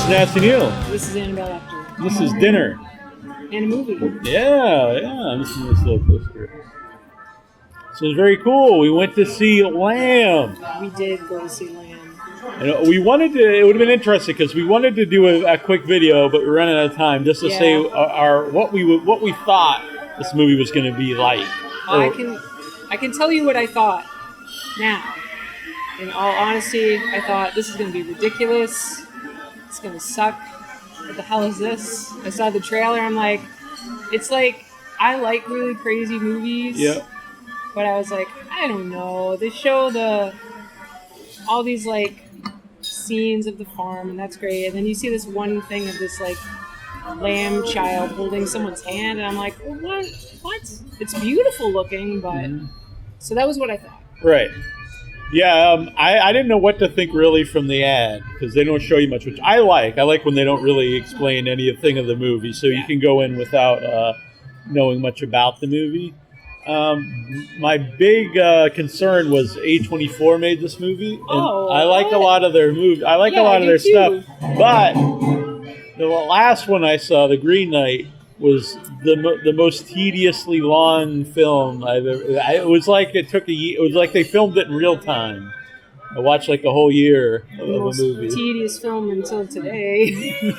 is Nasty Neal. This is Annabelle Lecter. This is dinner. And a movie. Yeah. I'm just this little poster. So it's very cool. We went to see Lamb. We did go to see Lamb. And we wanted to. It would have been interesting because we wanted to do a quick video, but we're running out of time just to say our what we thought this movie was going to be like. I can tell you what I thought now. In all honesty, I thought this is going to be ridiculous. It's going to suck. What the hell is this? I saw the trailer. I'm like, it's like, I like really crazy movies. Yeah. But I was like, I don't know. They show all these like scenes of the farm, and that's great. And then you see this one thing of this like lamb child holding someone's hand, and I'm like, well, what? It's beautiful looking, but so that was what I thought. Right. Yeah, I didn't know what to think really from the ad because they don't show you much, which I like. I like when they don't really explain anything of the movie, so you can go in without knowing much about the movie. My big concern was A24 made this movie, and I like a lot of their movies. I like a lot of their stuff, but the last one I saw, The Green Knight, was the most tediously long film I've ever. It was like it took a year. It was like they filmed it in real time. I watched like a whole year of a movie. Tedious film until today.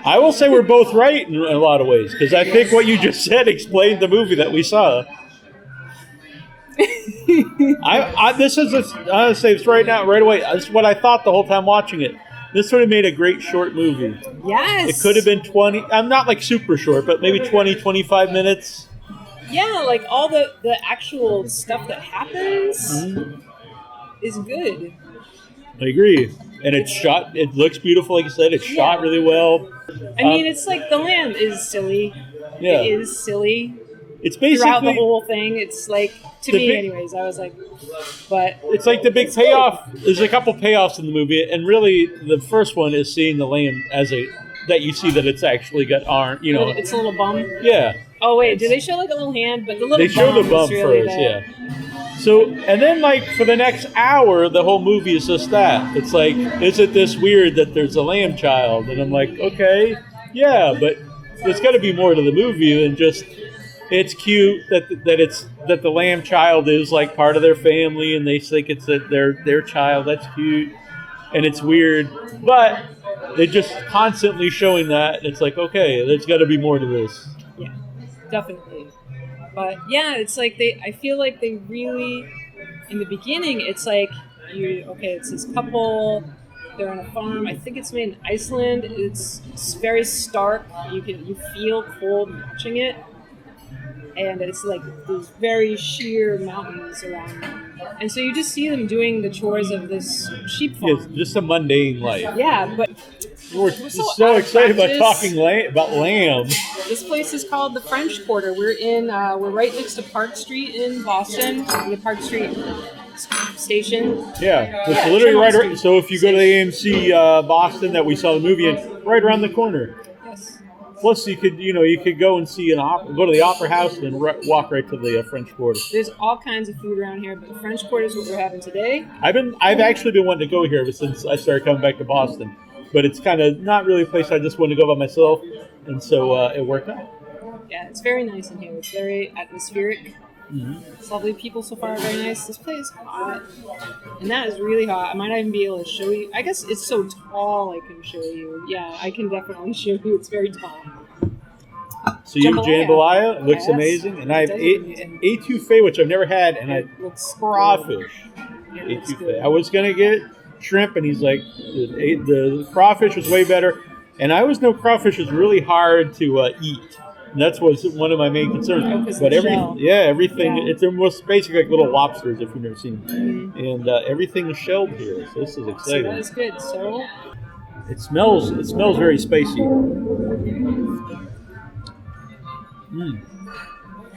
I will say we're both right in a lot of ways because I think what you just said explained the movie that we saw. I'll say this right now, right away. This is what I thought the whole time watching it. This would have made a great short movie. Yes. It could have been 20. I'm not like super short, but maybe 20, 25 minutes. Yeah, like all the actual stuff that happens is good. I agree. And it looks beautiful, like you said. It's shot really well. I mean, it's like the lamb is silly. Yeah. It is silly. It's basically throughout the whole thing. It's like, to me anyways, I was like, but it's like the big payoff. Cool. There's a couple payoffs in the movie, and really the first one is seeing the lamb that you see that it's actually got arm, it's a little bum. Yeah. Oh wait, do they show like a little hand? But the little they show the bum really first, yeah. So, and then like for the next hour, the whole movie is just that. It's like, is it this weird that there's a lamb child? And I'm like, okay, yeah, but there's got to be more to the movie than just. It's cute that the lamb child is like part of their family, and they think it's their child. That's cute, and it's weird, but they're just constantly showing that. And it's like, okay, there's got to be more to this. Yeah, definitely. But yeah, it's like I feel like they really, in the beginning, it's like it's this couple. They're on a farm. I think it's made in Iceland. It's very stark. You feel cold watching it. And it's like these very sheer mountains around them. And so you just see them doing the chores of this sheep farm. Yes, just a mundane life. Yeah, but we're so excited about talking about lamb. This place is called the French Quarter. We're right next to Park Street in Boston, the Park Street station. Yeah, it's literally right around. So if you go to the AMC Boston that we saw the movie in, right around the corner. Plus, you could go and see go to the Opera House and then walk right to the French Quarter. There's all kinds of food around here, but the French Quarter is what we're having today. I've actually been wanting to go here ever since I started coming back to Boston, but it's kind of not really a place I just want to go by myself, and so it worked out. Yeah, it's very nice in here. It's very atmospheric. Mm-hmm. It's lovely. People so far are very nice. This place is hot, and that is really hot. I might not even be able to show you. I guess it's so tall I can show you. Yeah, I can definitely show you. It's very tall. So you have jambalaya. It looks amazing. And I have etouffee, which I've never had, and I crawfish. Etouffee. I was going to get shrimp, and he's like, the crawfish was way better. And I always know crawfish is really hard to eat. And that's what's one of my main concerns. But everything, it's almost basically like little lobsters if you've never seen them. Mm-hmm. And everything is shelled here, so this is exciting. So that is good. So it smells very spicy.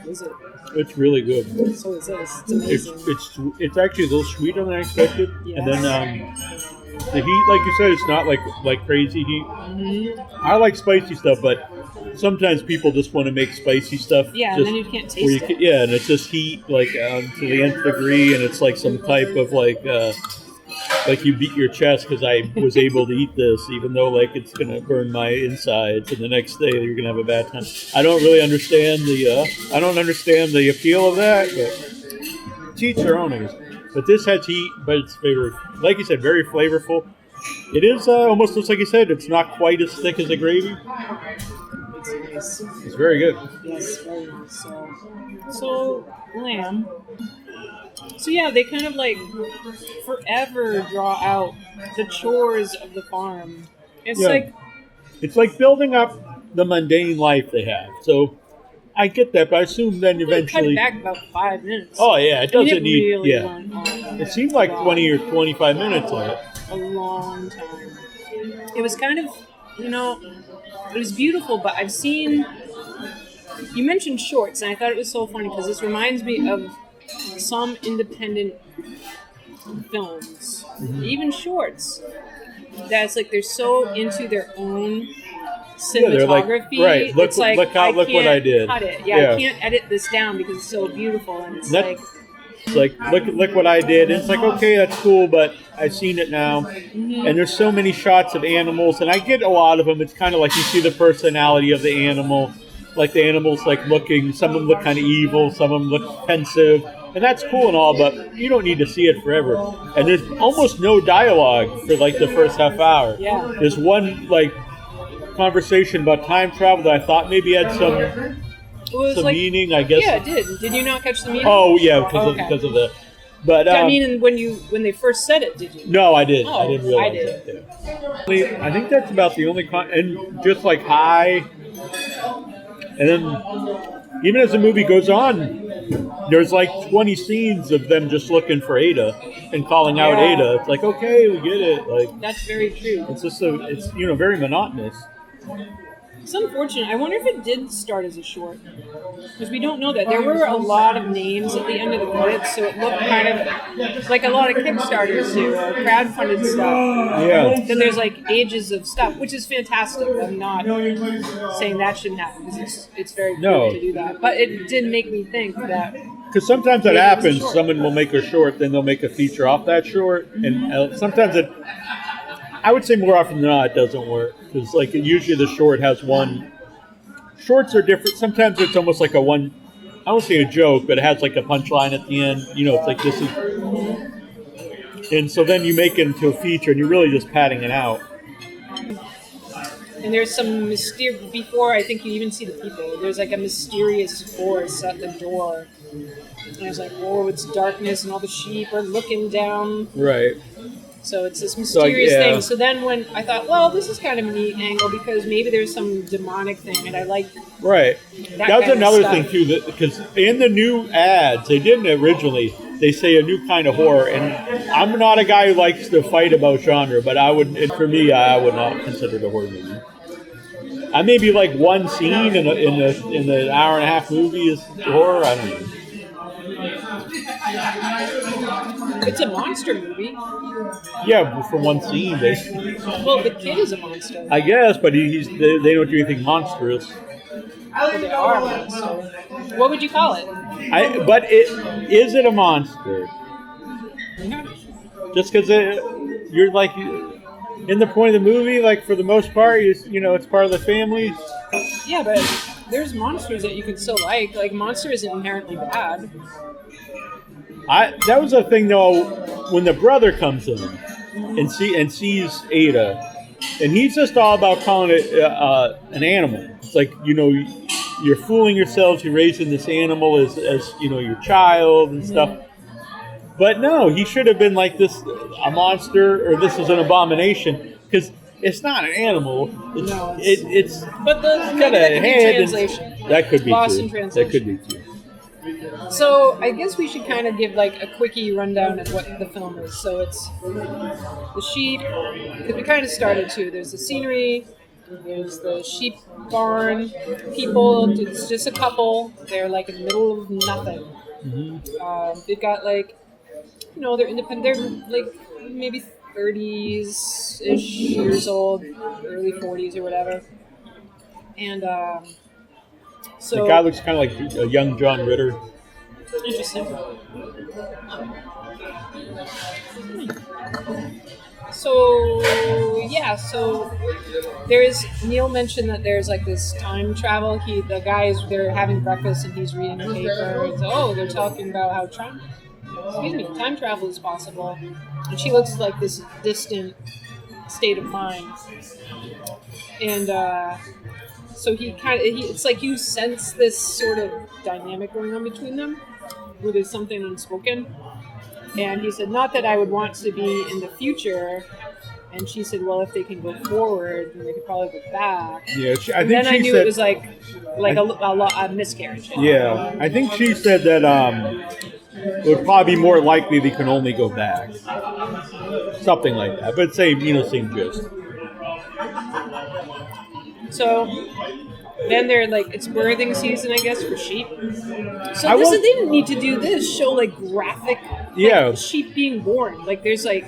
Is it? It's really good. So is this. It's amazing. It's actually a little sweeter than I expected. Yes. And then the heat, like you said, it's not like crazy heat. Mm-hmm. I like spicy stuff, but sometimes people just want to make spicy stuff. Yeah, and then you can't taste it. Yeah, and it's just heat to the nth degree, and it's like some type of like you beat your chest because I was able to eat this, even though like it's gonna burn my insides, and the next day you're gonna have a bad time. I don't really understand the appeal of that, but to each their own, I guess. But this has heat, but it's very, like you said, very flavorful. It is almost looks like you said. It's not quite as thick as the gravy. It's nice. It's very good. Yes, very nice. So lamb. So yeah, they kind of like forever draw out the chores of the farm. It's it's like building up the mundane life they have. So I get that, but I assume then eventually cut it back about 5 minutes. Oh yeah, it doesn't need. Really It seemed like 20 or 25 minutes on it. A long time. It was kind of, it was beautiful, but I've seen. You mentioned shorts, and I thought it was so funny because this reminds me of some independent films, even shorts. That's like they're so into their own cinematography. Yeah, right. Look what I did. Cut it. Yeah, I can't edit this down because it's so beautiful, and it's like look what I did. And it's like, okay, that's cool, but I've seen it now. Mm-hmm. And there's so many shots of animals, and I get a lot of them. It's kind of like you see the personality of the animal. Like the animals like looking, some of them look kind of evil, some of them look pensive. And that's cool and all, but you don't need to see it forever. And there's almost no dialogue for like the first half hour. Yeah. There's one like conversation about time travel that I thought maybe had some meaning, I guess. Yeah, it did. Did you not catch the meaning? Oh yeah, because of the. But I mean, when they first said it, did you? No, I didn't. Oh, I didn't realize that. Yeah. I think that's about the only and just like high. And then, even as the movie goes on, there's like 20 scenes of them just looking for Ada and calling out Ada. It's like, okay, we get it. Like that's very true. It's just it's very monotonous. It's unfortunate. I wonder if it did start as a short, because we don't know that. There were a lot of names at the end of the credits, so it looked kind of like a lot of Kickstarters do, or crowdfunded stuff. Yeah. Then there's like ages of stuff, which is fantastic. I'm not saying that shouldn't happen, because it's very cool to do that. But it did make me think that. Because sometimes that happens. Someone will make a short, then they'll make a feature off that short, and sometimes it. I would say more often than not, it doesn't work. Because like usually the short has one. Shorts are different. Sometimes it's almost like I won't say a joke, but it has like a punchline at the end. It's like this is. And so then you make it into a feature, and you're really just padding it out. And there's some before I think you even see the people. There's like a mysterious force at the door. And I was like, whoa, it's darkness, and all the sheep are looking down. Right. So it's this mysterious thing. So then when I thought, well, this is kind of a neat angle because maybe there's some demonic thing, and I like right. That was another thing too, because in the new ads, they didn't originally. They say a new kind of horror, and I'm not a guy who likes to fight about genre, but for me, I would not consider it a horror movie. I maybe like one scene in the hour and a half movie is horror. I don't know. It's a monster movie. Yeah, from one scene, basically. Well, the kid is a monster. I guess, but they don't do anything monstrous. Well, they are a monster. What would you call it? Is it a monster? Just because you're like in the point of the movie, like for the most part, it's part of the family. Yeah, but there's monsters that you can still like. Like monster isn't inherently bad. That was the thing though, when the brother comes in and sees Ada, and he's just all about calling it an animal. It's like you're fooling yourselves. You're raising this animal as your child and stuff. But no, he should have been like this a monster, or this is an abomination, because it's not an animal. It's but got a head. Translation. That could be Lost true. in translation. That could be true. So I guess we should kind of give like a quickie rundown of what the film is. So it's the sheep, because we kind of started too. There's the scenery, there's the sheep barn, people, it's just a couple. They're like in the middle of nothing. Mm-hmm. They've got like, they're independent. They're like maybe 30s-ish years old, early 40s or whatever. And so the guy looks kind of like a young John Ritter. Interesting. So there's Neal mentioned that there's like this time travel. They're having breakfast and he's reading the paper. And so, they're talking about how time travel is possible. And she looks like this distant state of mind. And so it's like you sense this sort of dynamic going on between them, where there's something unspoken. And he said, not that I would want to be in the future. And she said, well, if they can go forward, then they could probably go back. Yeah, I knew it was like a miscarriage. Yeah, I think she said that it would probably be more likely they can only go back. Something like that. But same gist. So then they're like, it's birthing season, I guess, for sheep. So they didn't need to do this, show like graphic sheep being born. Like there's like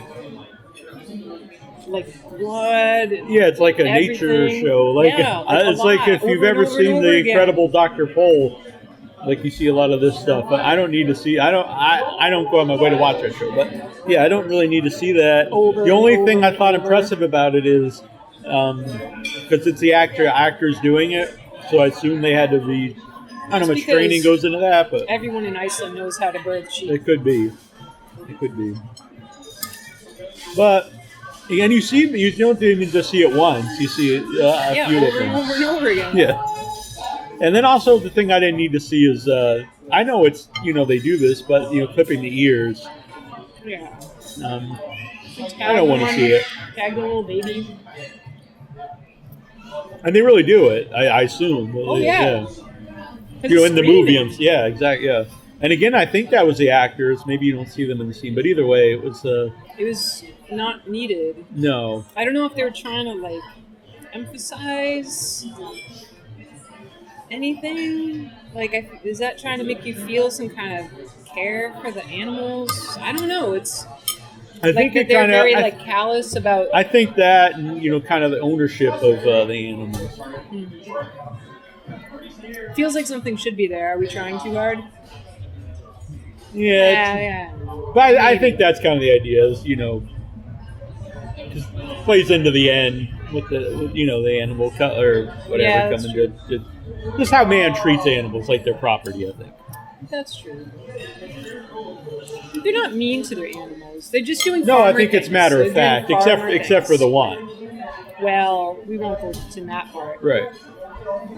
blood. Yeah, it's like a nature show. It's like if you've ever seen the Incredible Dr. Pol, like you see a lot of this stuff. But I don't need to see. I don't go on my way to watch that show. But yeah, I don't really need to see that. The only thing I thought impressive about it is because it's the actors doing it, so I assume they had to be. I don't know how much training goes into that, but everyone in Iceland knows how to birth sheep. It could be. But. And you don't even just see it once. You see it a few over and over and over again. Yeah. And then also the thing I didn't need to see is, I know it's, they do this, but, clipping the ears. Yeah. I don't want to see it. Tag the little baby. And they really do it, I assume. Yeah. In the movie. Yeah, exactly, yeah. And again, I think that was the actors. Maybe you don't see them in the scene. But either way, it was... it was not needed. No. I don't know if they were trying to, emphasize anything. Is that trying to make you feel some kind of care for the animals? I don't know. I think they're very callous about... I think that, and, kind of the ownership of the animals. Mm-hmm. Feels like something should be there. Are we trying too hard? Yeah. But I think that's kind of the idea is, just plays into the end with the animal or whatever coming to just how man treats animals like their property, I think. That's true. They're not mean to their animals. They're just doing I think it's matter of fact, except for the one. Well, we won't go to that part. Right.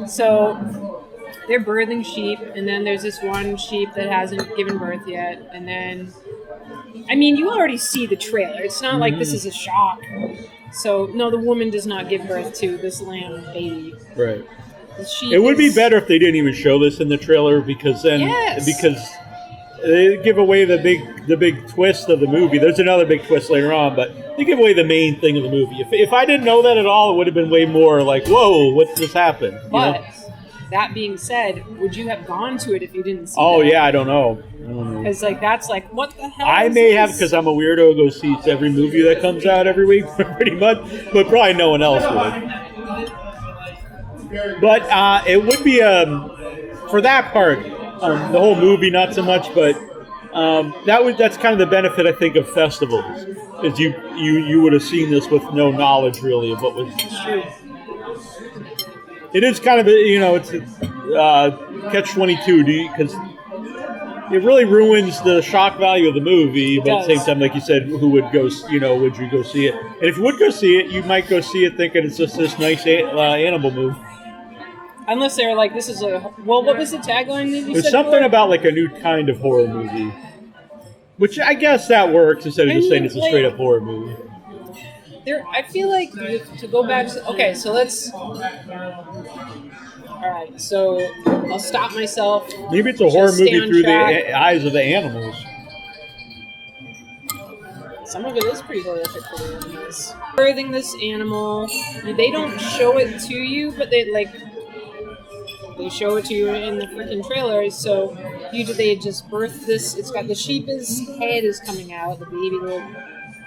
So they're birthing sheep, and then there's this one sheep that hasn't given birth yet, and then you already see the trailer. It's not like this is a shock. So no, the woman does not give birth to this lamb baby. Right. It would be better if they didn't even show this in the trailer because they give away the big twist of the movie. There's another big twist later on, but they give away the main thing of the movie. If I didn't know that at all, it would have been way more like, whoa, what's just happened? But that being said, would you have gone to it if you didn't see that? Yeah, I don't know. Because that's what the hell I may have, because I'm a weirdo, go see every movie that comes out every week, pretty much, but probably no one else would. But it would be, for that part, the whole movie, not so much, but that's kind of the benefit, I think, of festivals, is you would have seen this with no knowledge, really, of what was true. It is kind of, it's catch-22, because it really ruins the shock value of the movie, but at the same time, like you said, who would go, would you go see it? And if you would go see it, you might go see it thinking it's just this nice animal movie. Unless they're like, this is what was the tagline that you said? There's something about like a new kind of horror movie, which I guess that works instead of just saying it's a straight-up horror movie. I feel like to go back to... Okay, so let's... Alright, so I'll stop myself. Maybe it's a horror movie through the eyes of the animals. Some of it is pretty horrific for the animals. Birthing this animal, they don't show it to you, but they show it to you in the freaking trailers. So they just birth this. It's got the sheep's head is coming out, the baby little.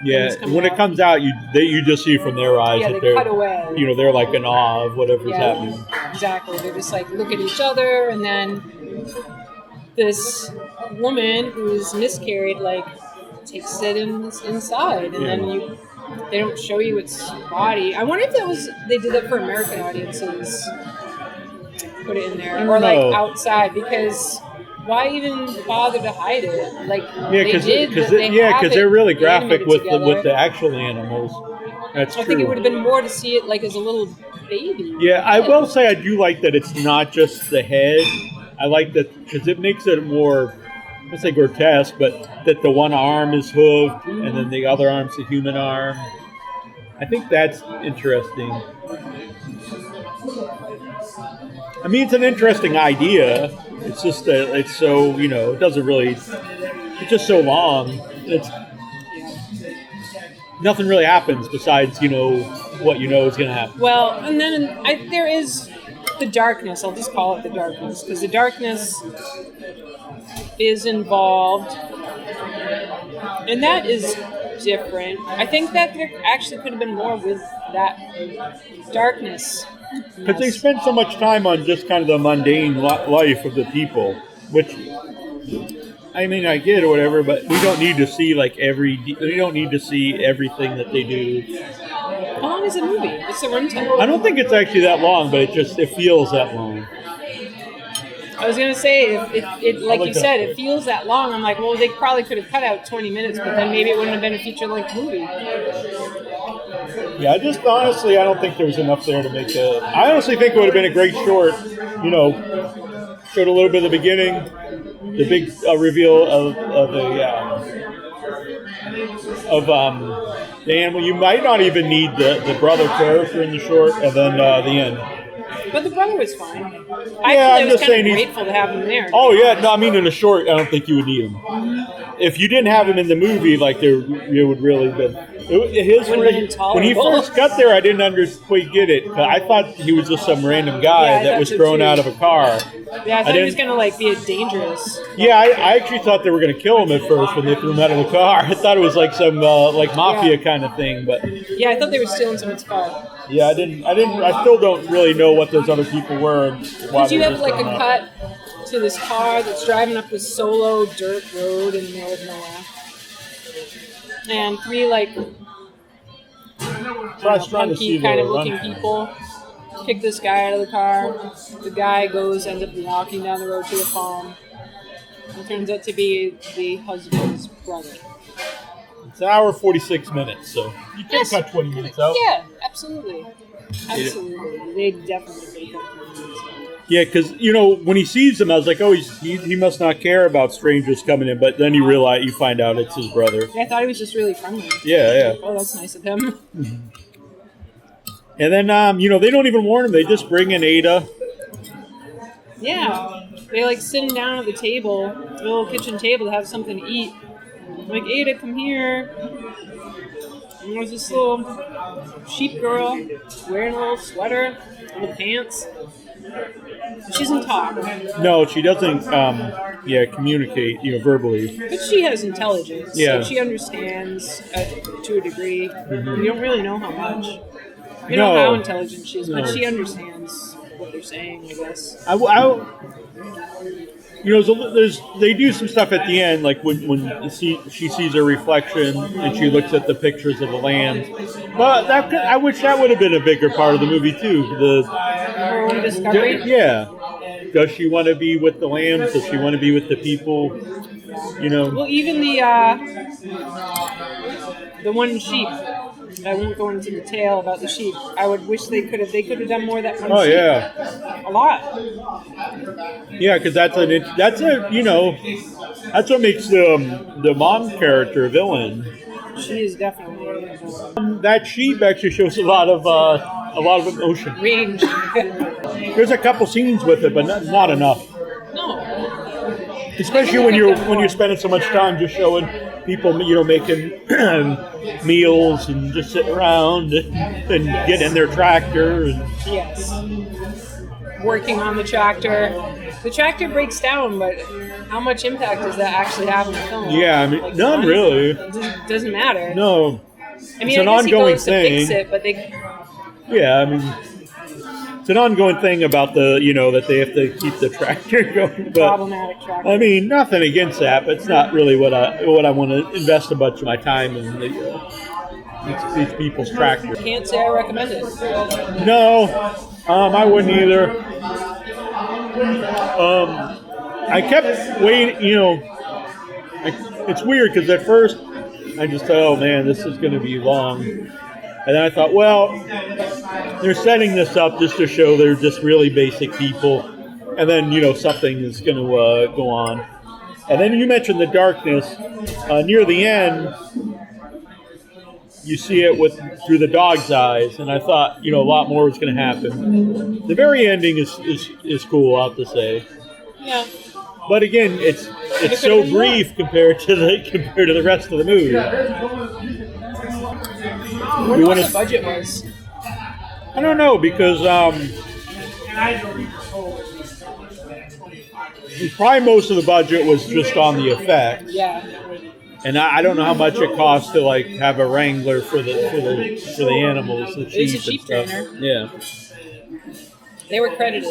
Yeah, when it comes out, you just see from their eyes that they cut away. They're like in awe of whatever's happening. Exactly. They're just like look at each other, and then this woman who's miscarried takes it inside, and then they don't show you its body. I wonder if they did that for American audiences. Put it in there, or like outside, because why even bother to hide it? Like because they're really graphic with the actual animals. That's true. I think it would have been more to see it like as a little baby. Yeah, I will say I do like that it's not just the head. I like that because it makes it more, let's say grotesque, but that the one arm is hooved and then the other arm's a human arm. I think that's interesting. I mean, it's an interesting idea. It's just that it's so, it doesn't really, it's just so long. Nothing really happens besides, what is going to happen. Well, and then there is the darkness. I'll just call it the darkness, because the darkness is involved. And that is different. I think that there actually could have been more with that darkness. Because they spend so much time on just kind of the mundane life of the people, which, I mean, I get or whatever, but we don't need to see we don't need to see everything that they do. How long is the movie? It's a runtime. I don't think it's actually that long, but it feels that long. I was gonna say, if like you said, it feels that long. I'm like, well, they probably could have cut out 20 minutes, but then maybe it wouldn't have been a feature-length movie. Yeah, I don't think there was enough there to make it. I honestly think it would have been a great short. Showed a little bit of the beginning, the big reveal of the animal. You might not even need the brother character in the short, and then the end. But the brother was fine. I'm just saying he's grateful to have him there. Oh yeah, no, I mean in the short, I don't think you would need him. If you didn't have him in the movie, it would really been. When he first got there, I didn't quite get it. I thought he was just some random guy that was thrown out of a car. Yeah, I thought he was going to be dangerous. Yeah, I actually thought they were going to kill him at first when they threw him out of the car. I thought it was like some mafia kind of thing, but yeah, I thought they were stealing someone's car. Yeah, I still don't really know what those other people were. Did you have a cut to this car that's driving up this solo dirt road in the middle of nowhere, and three punky kind of looking people kick this guy out of the car. The guy ends up walking down the road to a farm. It turns out to be the husband's brother. It's an hour 46 minutes, so you can cut 20 minutes out. Yeah, absolutely. They definitely cut 20 minutes out. Yeah, because, when he sees him, I was like, oh, he must not care about strangers coming in. But then you find out it's his brother. Yeah, I thought he was just really friendly. Yeah. Oh, that's nice of him. And then, they don't even warn him. They just bring in Ada. Yeah. They, sitting down at the table, the little kitchen table to have something to eat. I'm like, Ada, come here. And there's this little sheep girl wearing a little sweater, little pants. She doesn't talk. No, she doesn't. Communicate. Verbally. But she has intelligence. Yeah. So she understands to a degree. Mm-hmm. We don't really know how much. We don't know how intelligent she is, but she understands what they're saying, I guess. They do some stuff at the end, like when she sees her reflection and she looks at the pictures of the lambs. But I wish that would have been a bigger part of the movie too. Her own discovery. Yeah. Does she want to be with the lambs? Does she want to be with the people? Well, even the one sheep. I won't go into detail about the sheep. I would wish they could have done more of that one sheep. Oh yeah, a lot. Yeah, because that's what makes the mom character a villain. She is definitely a villain. That sheep actually shows a lot of emotion. Range. There's a couple scenes with it, but not enough. No. Especially when you're spending so much time just showing people, making meals and just sitting around and getting in their tractor. Yes. Working on the tractor. The tractor breaks down, but how much impact does that actually have on the film? Yeah, I mean, none really. It doesn't matter. No. I mean, it's an ongoing thing. To fix it, but Yeah, I mean, it's an ongoing thing about that they have to keep the tractor going. But, problematic tractor. I mean, nothing against that, but it's not really what I want to invest a bunch of my time in. these people's tractors. Can't say I recommend it. No, I wouldn't either. I kept waiting, it's weird because at first I just thought, oh man, this is going to be long. And then I thought, well, they're setting this up just to show they're just really basic people. And then, something is going to go on. And then you mentioned the darkness. Near the end, you see it through the dog's eyes. And I thought, a lot more was going to happen. The very ending is cool, I'll have to say. Yeah. But again, it's so brief compared to the rest of the movie. I wonder what the budget was. I don't know because probably most of the budget was just on the effects. Yeah. And I don't know how much it costs to have a wrangler for the animals, the sheep, It's a sheep and stuff. trainer. Yeah. They were credited,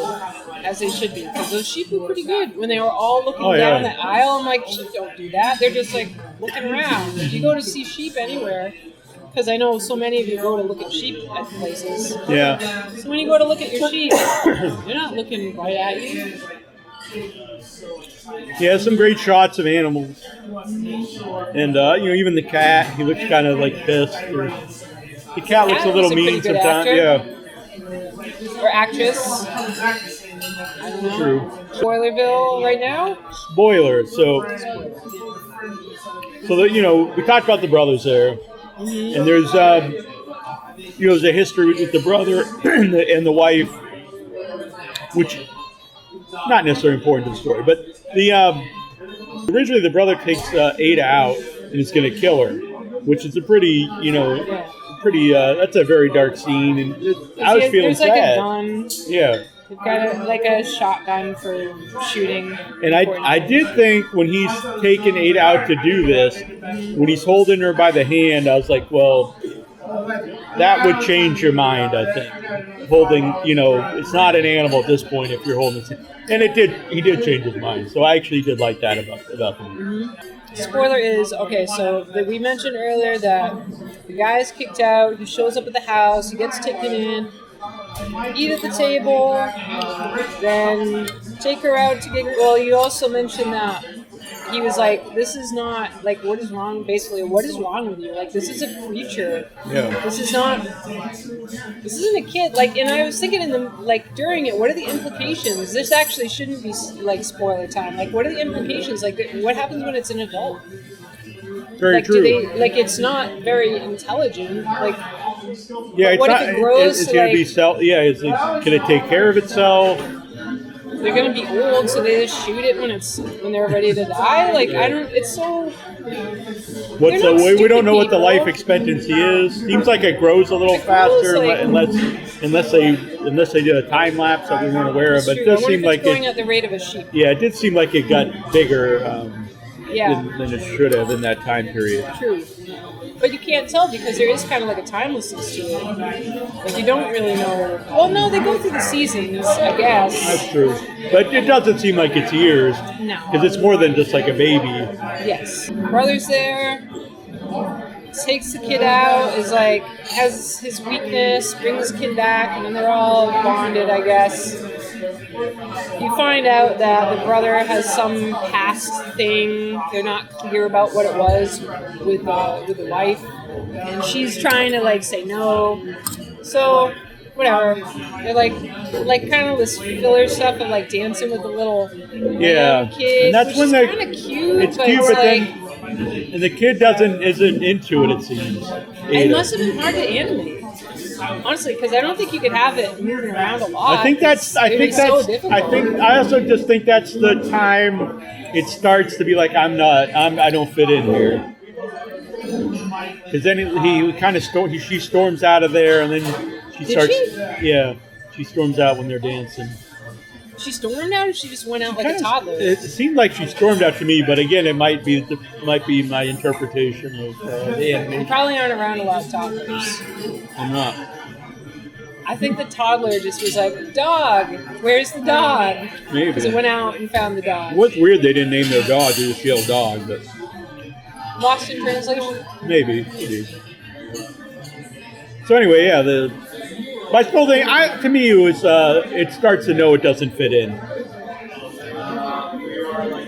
as they should be, because those sheep were pretty good. When they were all looking Oh, down yeah. the aisle, I'm like, sheep don't do that. They're just looking around. If you go to see sheep anywhere, because I know so many of you go to look at sheep at places. Yeah. So when you go to look at your sheep, they're not looking right at you. Yeah, some great shots of animals. And, even the cat, he looks kind of pissed. The cat looks a little mean sometimes. Yeah. Or actress. True. Spoilerville right now? Spoiler. So we talked about the brothers there. Mm-hmm. And there's, there's a history with the brother and the wife, which not necessarily important to the story, but originally the brother takes Ada out and is going to kill her, which is a pretty, that's a very dark scene, and I was feeling sad. There's a gun. Yeah. They've got a shotgun for shooting. And I did think when he's taking Ada out to do this, when he's holding her by the hand, I was like, well, that would change your mind, I think. Holding, it's not an animal at this point if you're holding it. And he did change his mind. So I actually did like that about the movie. Mm-hmm. Spoiler is, so we mentioned earlier that the guy is kicked out, he shows up at the house, he gets taken in, eat at the table, then take her out to get, you also mentioned that he was like, this is not, what is wrong, basically, what is wrong with you? This is a creature. Yeah. This isn't a kid. And I was thinking during it, what are the implications? This actually shouldn't be, spoiler time. What are the implications? What happens when it's an adult? Very true. It's not very intelligent. Yeah, what if it grows it's going to be can it take care of itself? They're gonna be old, so they just shoot it when they're ready to die. It's so. We don't know what the life expectancy is. Seems like it grows a little faster unless they do a time lapse that we weren't aware of. But it does seem like going at the rate of a sheep. Yeah, it did seem like it got bigger than it should have in that time period. True. But you can't tell because there is kind of a timelessness to it. You don't really know. Well, no, they go through the seasons, I guess. That's true. But it doesn't seem like it's years. No. Because it's more than just a baby. Yes. Brother's there, takes the kid out, has his weakness, brings the kid back, and then they're all bonded, I guess. You find out that the brother has some past thing. They're not clear about what it was with the wife, and she's trying to say no. So whatever. They're kind of this filler stuff of dancing with the little kid. And that's when they're kind of cute. It's cute, but then and the kid isn't into it. It seems. It must have been hard to animate. Honestly, because I don't think you could have it moving around a lot. I also just think that's the time it starts to be I don't fit in here. Because then he kind of she storms out of there, and then she starts. Yeah, she storms out when they're dancing. She stormed out, or she just went out like a toddler? It seemed like she stormed out to me, but again, it might be my interpretation of the animation. You probably aren't around a lot of toddlers. I'm not. I think the toddler just was dog, where's the dog? Maybe. Because it went out and found the dog. It was weird they didn't name their dog, they just yelled dog, but... Lost in translation? Maybe. So anyway, yeah, my whole thing, to me, it was it starts to know it doesn't fit in.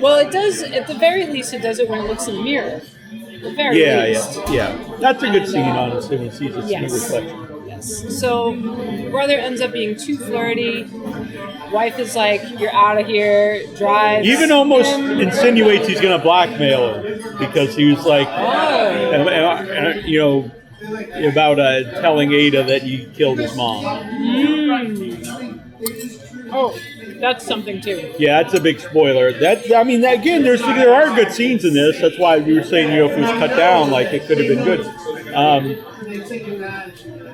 Well, it does. At the very least, it does it when it looks in the mirror. At the very least. Yeah. That's a good scene, honestly, when it sees its reflection. Yes. So, brother ends up being too flirty. Wife is like, "You're out of here." Drives. Even almost insinuates he's going to blackmail her because he was like, you know, about telling Ada that you killed his mom. Oh, that's something too. Yeah, that's a big spoiler. There are good scenes in this. That's why we were saying, if it was cut down, like it could have been good.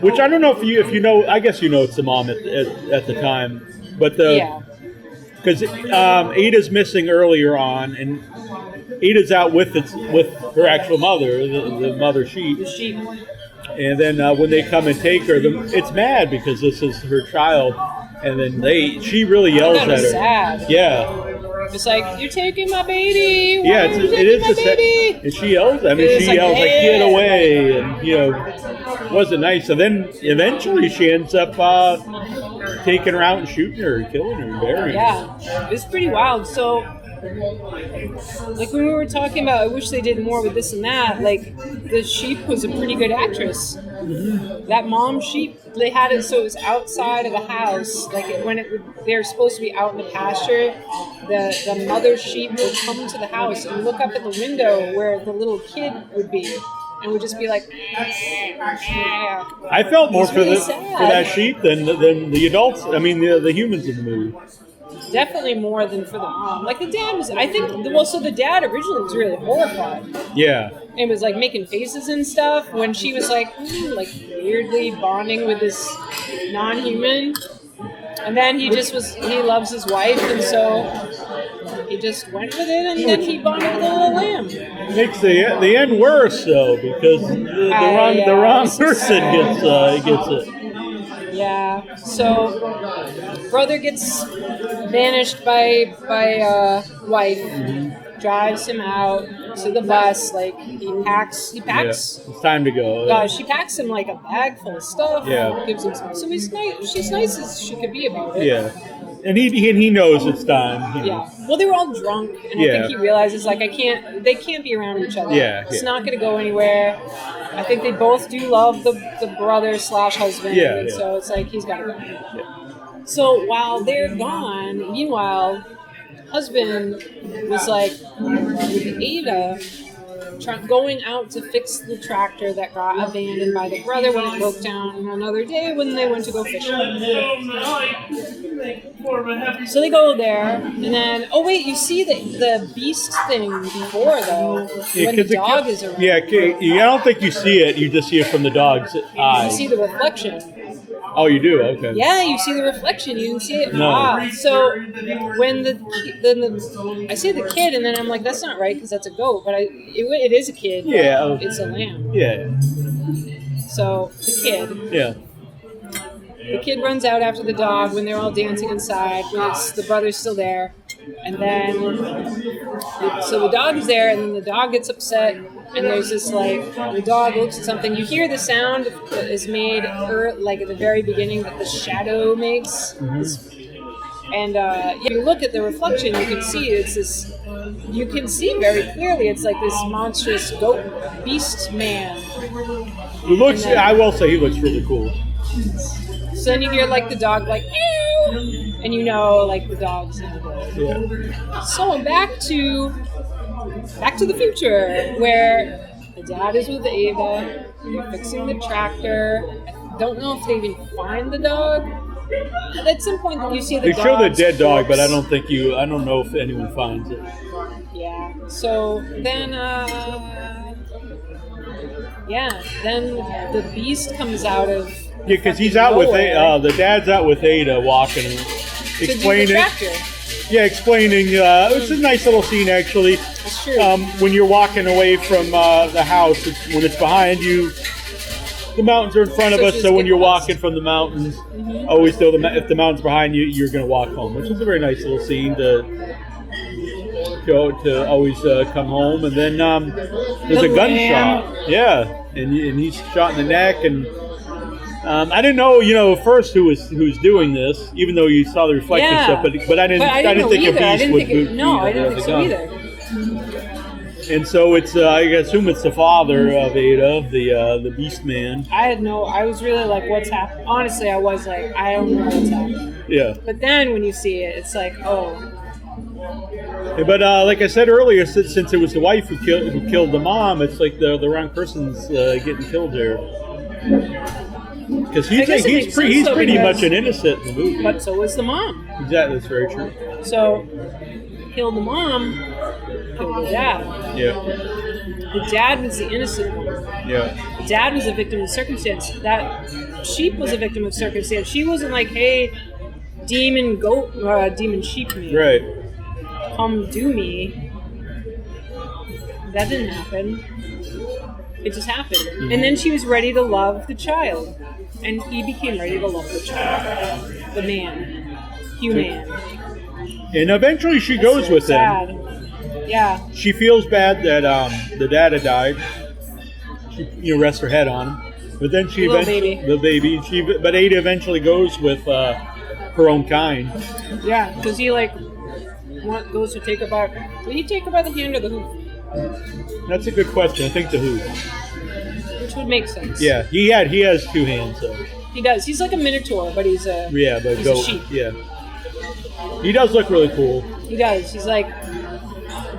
Which I don't know if you know. I guess you know it's the mom at the time, but because Ada's missing earlier on, and Ada's out with her actual mother, the mother sheep. The sheep. And then when they come and take her, it's mad because this is her child. And then she really yells at her. Sad. Yeah. It's like, "You're taking my baby. Why it is a baby?" And she yells. I mean, she yells like, "Get away!" And wasn't nice. And then eventually she ends up taking her out and shooting her, and killing her, and burying her. Yeah, it's pretty wild. So, like when we were talking about, I wish they did more with this and that. Like the sheep was a pretty good actress. Mm-hmm. That mom sheep, they had it so it was outside of the house. Like they're supposed to be out in the pasture. The mother sheep would come to the house and look up at the window where the little kid would be, and would just be like. I felt more for that sheep than the adults. I mean the humans in the movie. Definitely more than for the mom. Like the dad was, I think. So the dad originally was really horrified. Yeah. And was like making faces and stuff when she was like weirdly bonding with this non-human. And then he loves his wife, and so he just went with it, and then he bonded with a little lamb. Makes the end worse though, because the wrong person gets it. Yeah. So brother gets banished by wife. Mm-hmm. Drives him out to the bus. Like he packs. Yeah, it's time to go. She packs him like a bag full of stuff. Yeah. Gives him some. So he's nice. She's nice as she could be about it. Yeah. And he knows it's time. Yeah. Well, they were all drunk, and I think he realizes like they can't be around each other. Yeah. It's not going to go anywhere. I think they both do love the brother / husband. Yeah. So it's like he's got to go. Yeah. So while they're gone, meanwhile, husband was like with Ada going out to fix the tractor that got abandoned by the brother when it broke down another day when they went to go fishing. So they go there, and then you see the beast thing before though when the dog is around. Yeah, I don't think you see it. You just see it from the dog's eyes. You see the reflection. Oh, you do? Okay. Yeah, you see the reflection. You didn't see it? No. Ah, so when I see the kid, and then I'm like, that's not right because that's a goat, but it is a kid. Yeah. It's a lamb. Yeah. So the kid. Yeah. The kid runs out after the dog when they're all dancing inside. When the brother's still there, and then so the dog is there, and then the dog gets upset. And there's this the dog looks at something. You hear the sound that is made like at the very beginning that the shadow makes. Mm-hmm. And if you look at the reflection, you can see it's this. You can see very clearly it's like this monstrous goat beast man. He looks. I will say he looks really cool. So then you hear the dog ew, and the dog's in the door. Yeah. So back to the future, where the dad is with Ada. They're fixing the tractor. I don't know if they even find the dog. At some point, you see the dog. They show the dead dog, but I don't know if anyone finds it. Yeah. So then, then the beast comes out of. Yeah, because he's out with the dad's out with Ada walking, explaining. Yeah, explaining. It's a nice little scene, actually. That's true. When you're walking away from the house, when it's behind you, the mountains are in front of us. So when you're walking from the mountains, always know if the mountain's behind you, you're going to walk home, which is a very nice little scene to always come home. And then there's a gunshot. Yeah, and he's shot in the neck, and I didn't know, first who's doing this, even though you saw the reflection stuff. But I didn't think a beast would. I didn't think so either. And so it's, I assume it's the father of Ada, the Beast Man. I was really like, what's happening? Honestly, I was like, I don't know what's happening. Yeah. But then when you see it, it's like, oh. Yeah, but like I said earlier, since it was the wife who killed the mom, it's like the wrong person's getting killed there. Because he's pretty much an innocent in the movie. But so was the mom. Exactly, that's very true. So, killed the mom, killed the dad. Yeah. The dad was the innocent one. Yeah. The dad was a victim of circumstance. That sheep was a victim of circumstance. She wasn't like, hey, demon sheep me. Right. Come do me. That didn't happen. It just happened. Mm-hmm. And then she was ready to love the child. And he became ready to love the child. The man. Human. And eventually she goes with him. Yeah. She feels bad that the dad had died. She rests her head on him. But then she but Ada eventually goes with her own kind. Yeah, because he goes to take her by. Will he take her by the hand or the hoof? That's a good question. I think the hoof. Which would make sense. Yeah, he has two hands. So. He does. He's like a minotaur, but he's a a sheep. Yeah. He does look really cool. He does. He's like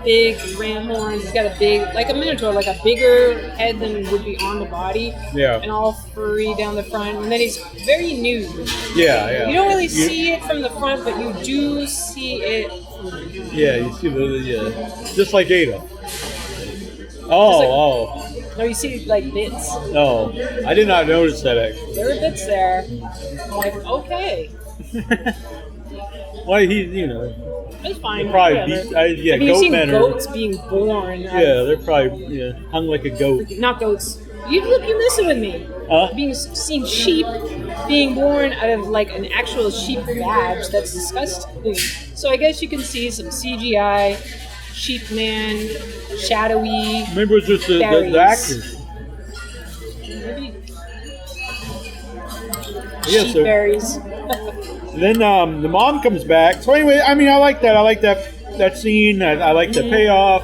big ram horns. He's got a minotaur, like a bigger head than would be on the body. Yeah. And all furry down the front. And then he's very nude. Yeah, yeah. You don't really see it from the front, but you do see it. Yeah, you see just like Ada. Oh. No, you see like bits. Oh, I did not notice that actually. There were bits there. I'm like, okay. Well, it's fine. Probably goat men goats being born. Yeah, they're probably hung like a goat. Not goats. You're messing with me. Seeing sheep being born out of like an actual sheep badge. That's disgusting. So I guess you can see some CGI, sheep man, shadowy. Maybe it was just the actors. Maybe. Yeah, sheep berries. Then the mom comes back. So anyway, I mean, I like that. I like that scene. I like the payoff.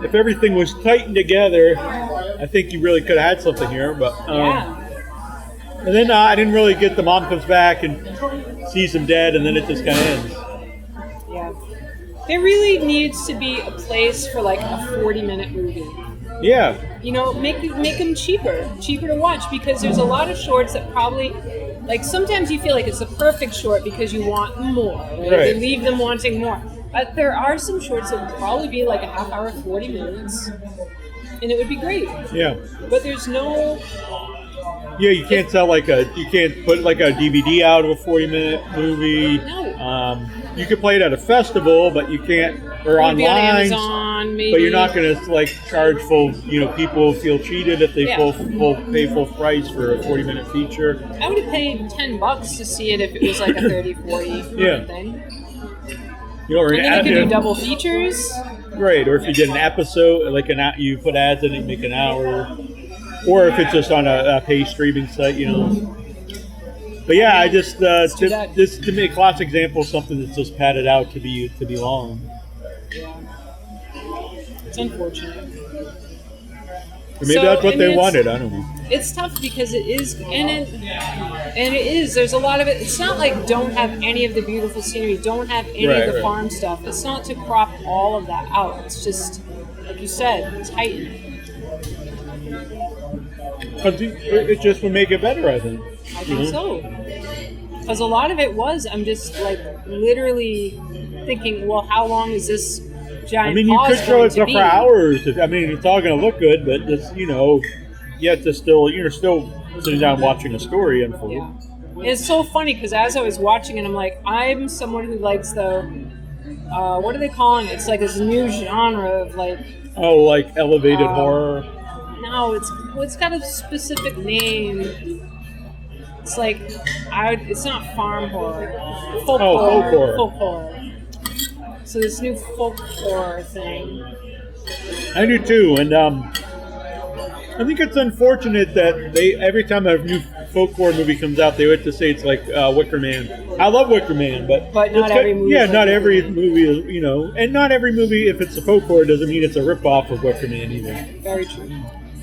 If everything was tightened together, I think you really could have had something here. But and then I didn't really get the mom comes back and sees him dead, and then it just kind of ends. Yeah, there really needs to be a place for like a 40-minute movie. Yeah. Make them cheaper to watch, because there's a lot of shorts that probably. Like, sometimes you feel like it's a perfect short because you want more. Right? They leave them wanting more. But there are some shorts that would probably be like a half hour, 40 minutes. And it would be great. Yeah. But there's no... Yeah, you can't you can't put like a DVD out of a 40-minute movie. No. You could play it at a festival, but you can't, or maybe online. On Amazon, maybe. But you're not going to like charge full. People feel cheated if they pay full price for a 40-minute feature. I would have paid $10 to see it if it was like a 30, 40 thing. Or and then you could do double features. Right, or if you did an episode, like you put ads in it, make an hour. Or if it's just on a paid streaming site, But yeah, I just this to me a classic example of something that's just padded out to be long. Yeah, it's unfortunate. Or maybe that's what they wanted. I don't know. It's tough because it is, and it is. There's a lot of it. It's not like don't have any of the beautiful scenery, don't have any of the farm stuff. It's not to crop all of that out. It's just like you said, tighten. It just would make it better, I think. I think so. Because a lot of it was, I'm just like literally thinking, well, how long is this giant you could show it for hours. It's all going to look good, but just, you're still sitting down watching a story unfold. Yeah. And it's so funny because as I was watching it, I'm like, I'm someone who likes what are they calling it? It's like this new genre of like... Oh, like elevated horror? No, it's got a specific name. It's like, it's not farm horror. Folk horror. So this new folk horror thing. I do too, and I think it's unfortunate that they every time a new folk horror movie comes out, they have to say it's like Wicker Man. I love Wicker Man, but not every movie. Yeah, not every movie is, you know, and not every movie, if it's a folk horror, doesn't mean it's a ripoff of Wicker Man either. Very true.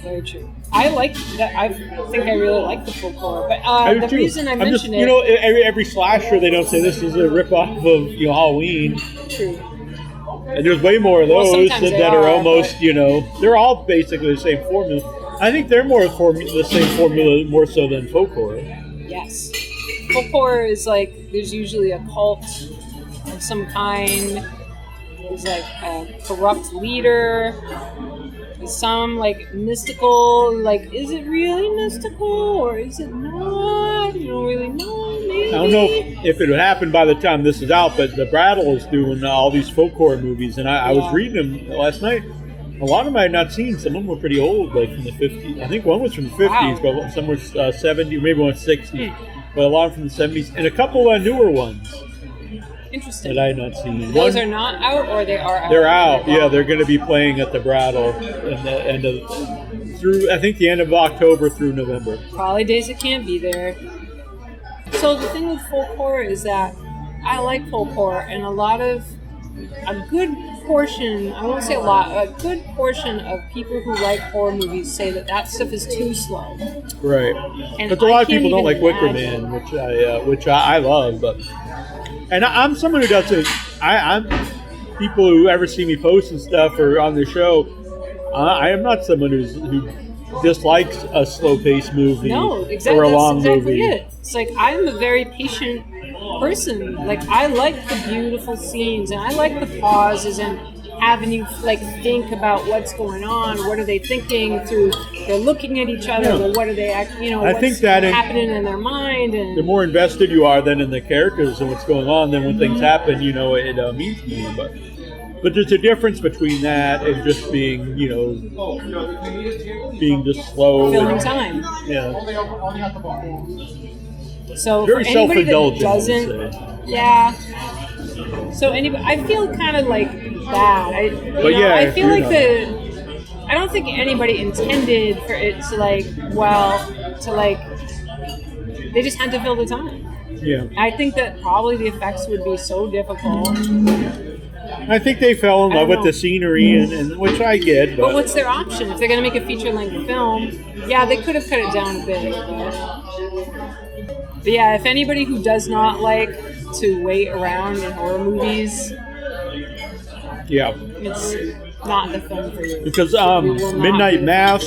Very true. I like that. I think I really like the folk horror, but the reason I mentioned it, you know, every slasher they don't say this is a ripoff of Halloween. True. And there's way more of those that are almost, but... you know, they're all basically the same formula. I think they're more the same formula more so than folk horror. Yes. Folk horror is like, there's usually a cult of some kind. There's like a corrupt leader. There's some like mystical, like, is it really mystical or is it not? You don't really know, maybe. I don't know if it would happen by the time this is out, but the Brattle is doing all these folk horror movies, and I was reading them last night. A lot of them I had not seen. Some of them were pretty old, like from the 50s. I think one was from the 50s, but some were 70, or maybe one 60s. But a lot of them from the 70s, and a couple of newer ones. Interesting. That I had not seen. Those are not out, or they are out? They're out. Yeah, they're going to be playing at the Brattle in the end of through. I think the end of October through November. Probably days it can't be there. So the thing with folk horror is that I like folk horror, and a good portion, I won't say a lot, a good portion of people who like horror movies say that stuff is too slow. Right. And but a lot of people don't like Wicker Man, which I love, but. And I'm someone who doesn't. I'm people who ever see me post and stuff or on the show. I am not someone who dislikes a slow-paced movie or a long movie. It. It's like I'm a very patient person. Like I like the beautiful scenes and I like the pauses and having you like think about what's going on. What are they thinking through? They're looking at each other. Well, what are they? What's happening in their mind? And the more invested you are then in the characters and what's going on, then when things happen, you know, it means more. But there's a difference between that and just being, you know, being just slow. Filling time. Yeah. So very for anybody that doesn't, yeah. So anybody, I feel kind of like that. I feel like I don't think anybody intended for it to they just had to fill the time. Yeah. I think that probably the effects would be so difficult. I think they fell in love with the scenery, and which I get. But what's their option? If they're going to make a feature-length film, yeah, they could have cut it down a bit. But yeah, if anybody who does not like to wait around in horror movies, it's not the film for you. Because Midnight Mass,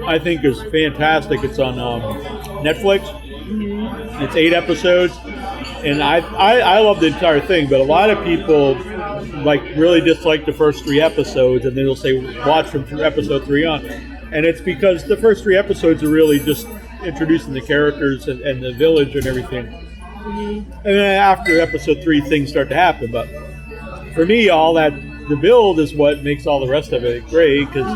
I think, is fantastic. It's on Netflix. Mm-hmm. It's 8 episodes, and I love the entire thing. But a lot of people like really dislike the first 3 episodes, and then they'll say watch from episode 3 on. And it's because the first 3 episodes are really just introducing the characters and the village and everything. Mm-hmm. And then after episode 3, things start to happen. But for me, all that, the build is what makes all the rest of it great, because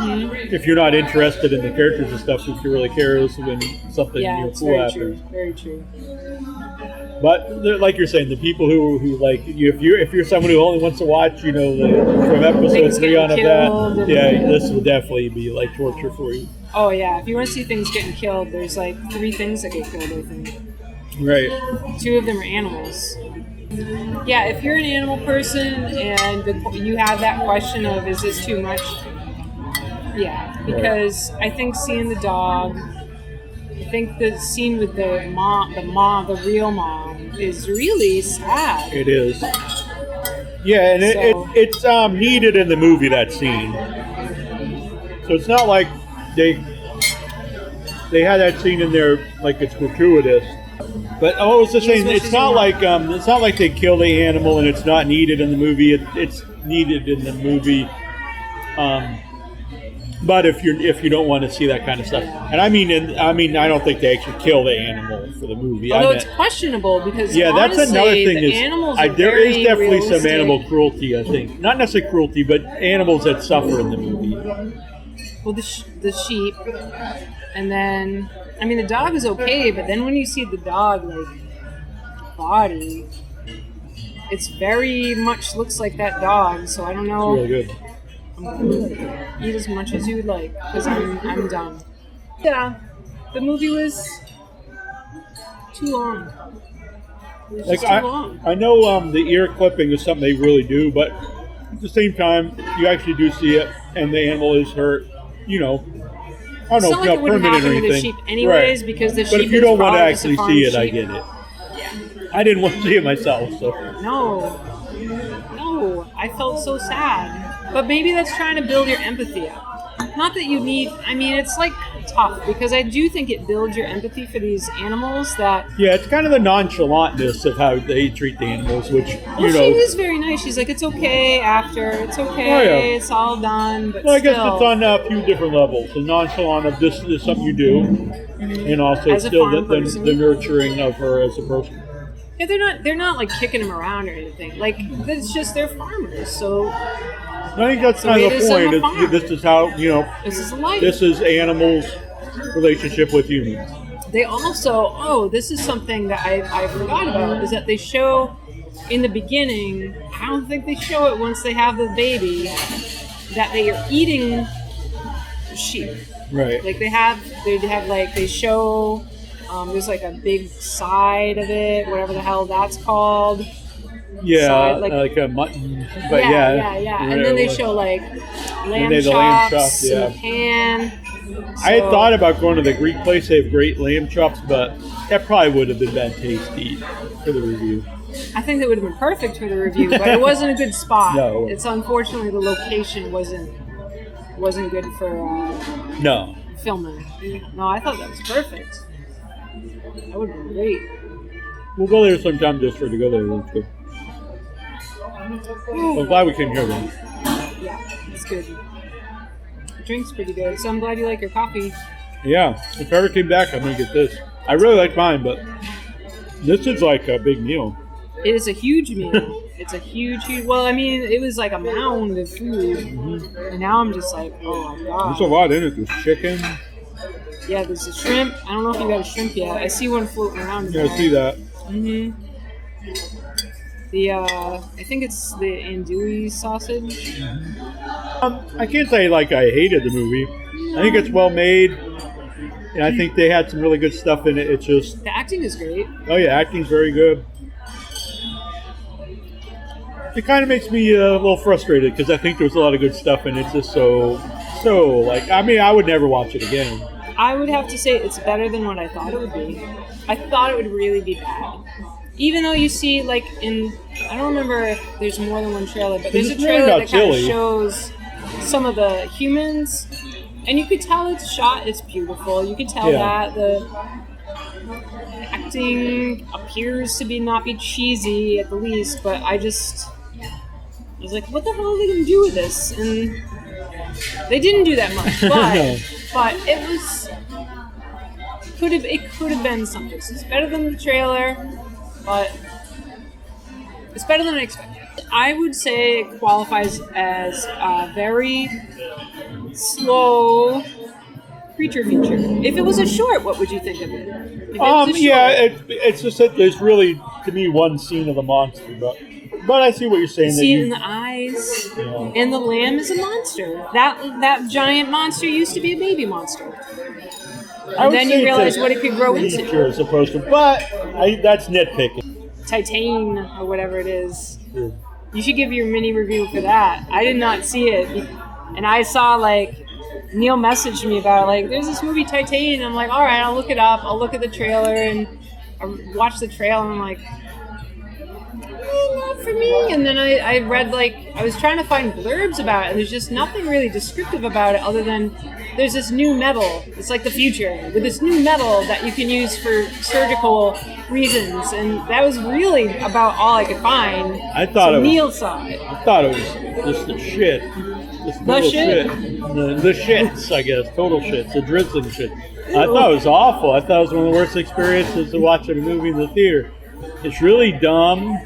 if you're not interested in the characters and stuff, who really cares when something cool happens. Very true. But like you're saying, the people who like you, if you're someone who only wants to watch, you know, from episode 3 on of that, this will definitely be like torture for you. Oh yeah, if you want to see things getting killed, there's like 3 things that get killed, I think. Right. 2 of them are animals. Yeah, if you're an animal person and you have that question of, is this too much? Yeah, because I think seeing the dog, I think the scene with the real mom, is really sad. It is. Yeah, and it's needed in the movie, that scene. So it's not like they had that scene in there like it's gratuitous. But I was just saying, it's not like they kill the animal and it's not needed in the movie. It's needed in the movie. But if you don't want to see that kind of stuff, and I don't think they actually kill the animal for the movie. Although it's questionable because that's another thing. There is definitely realistic. Some animal cruelty. I think not necessarily cruelty, but animals that suffer in the movie. Well, the sheep, and then the dog is okay, but then when you see the dog body, it's very much looks like that dog. So I don't know. It's really good. Eat as much as you would like, because I'm done. Yeah, the movie was too long. It was Like just too long. I know the ear clipping is something they really do, but at the same time, you actually do see it, and the animal is hurt. You know, I don't It's know, not like it wouldn't permanent or happen with the anything. sheep anyways, Right. because the But sheep if you is don't want to probably just a actually farm see it, I sheep. get it. Yeah. I didn't want to see it myself, so. No, I felt so sad. But maybe that's trying to build your empathy up. Not that you need, I mean, it's like tough because I do think it builds your empathy for these animals that. Yeah, it's kind of the nonchalantness of how they treat the animals, which, Well, you know. she is very nice. She's like, it's okay after, it's okay, Oh, yeah. it's all done. But Well, I guess still, it's on a few different levels. The nonchalant of this is something you do, and also As a still farm person. the nurturing of her as a person. Yeah, they're not like kicking them around or anything. Like, it's just they're farmers, so I think that's So kind it of the is on the point. farm. This is how, you know, this is life. this is animals' relationship with humans. They also, this is something that I forgot about, is that they show in the beginning, I don't think they show it once they have the baby, that they are eating sheep. Right. Like they show, there's like a big side of it, whatever the hell that's called. Yeah, side, like a mutton. But yeah. And then they show like lamb chops in the pan. I had thought about going to the Greek place. They have great lamb chops, but that probably would have been bad tasty for the review. I think that would have been perfect for the review, but it wasn't a good spot. No. It's unfortunately the location wasn't good for No. filming. No, I thought that was perfect. That would have been great. We'll go there sometime just for to go there. That's good. I'm glad we can hear them. Yeah, it's good. The drink's pretty good, so I'm glad you like your coffee. Yeah, if I ever came back, I'm going to get this. I really like mine, but this is like a big meal. It is a huge meal. It's a huge. Well, I mean, it was like a mound of food, and now I'm just like, oh my god. There's a lot in it. There's chicken. Yeah, there's a shrimp. I don't know if you got a shrimp yet. I see one floating around. Yeah, I see that. Mm-hmm. I think it's the andouille sausage. I can't say like I hated the movie. I think it's well made, and I think they had some really good stuff in it. It's just, The acting is great. oh yeah, acting's very good. It kind of makes me a little frustrated because I think there's a lot of good stuff in it. It's just so like, I mean, I would never watch it again. I would have to say it's better than what I thought it would be. I thought it would really be bad. Even though you see, like, I don't remember if there's more than one trailer, but there's a trailer that kind of shows some of the humans, and you could tell it's shot, it's beautiful. You could tell that the acting appears to not be cheesy at the least, but I was like, what the hell are they going to do with this? And they didn't do that much, but it was, it could have been something. So it's better than the trailer. But it's better than I expected. I would say it qualifies as a very slow creature feature. If it was a short, what would you think of it? It's just that there's really, to me, one scene of the monster, but I see what you're saying. See it in the eyes, and the lamb is a monster. That giant monster used to be a baby monster. And then you realize what it could grow into. As opposed to, but that's nitpicking. Titane, or whatever it is. Yeah. You should give your mini review for that. I did not see it. And I saw, like, Neal messaged me about, like, there's this movie Titane. I'm like, all right, I'll look it up. I'll look at the trailer and I watch the trailer and I'm like, not for me. And then I read, like, I was trying to find blurbs about it, and there's just nothing really descriptive about it other than there's this new metal. It's like the future with this new metal that you can use for surgical reasons, and that was really about all I could find. I thought it was Neal saw it. I thought it was just the shit. The shit. The shits, I guess. Total shits. The drizzling shit. Ew. I thought it was awful. I thought it was one of the worst experiences of watching a movie in the theater. It's really dumb,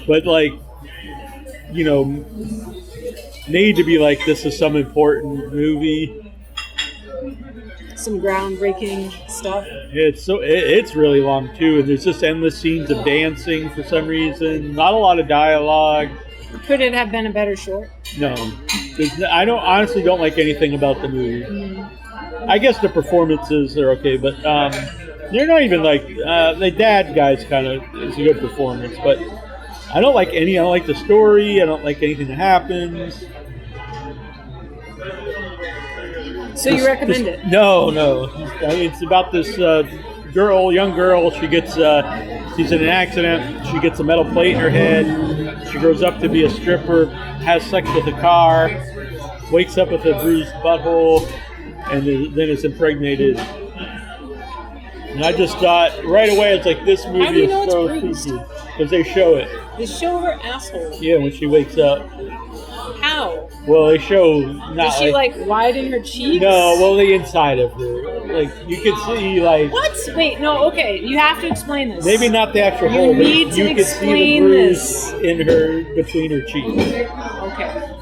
but, like, you know, need to be like, this is some important movie. Some groundbreaking stuff. It's really long too, and there's just endless scenes of dancing for some reason. Not a lot of dialogue. Could it have been a better short? No, I honestly don't like anything about the movie. I guess the performances are okay, but they're not even like the dad guy's kind of is a good performance, but I don't like any. I don't like the story. I don't like anything that happens. So you recommend it? No. I mean, it's about this young girl. She gets, she's in an accident. She gets a metal plate in her head. She grows up to be a stripper, has sex with a car, wakes up with a bruised butthole, and then is impregnated. And I just thought right away, it's like this movie How do you know is so it's creepy because they show it. They show her asshole. Yeah, when she wakes up. How? Well, they show not. Does she like widen her cheeks? No, well, the inside of her, like you could see, like. What? Wait, no. Okay, you have to explain this. Maybe not the actual You hole, but need to you could see the explain bruise this. in her between her cheeks. Okay.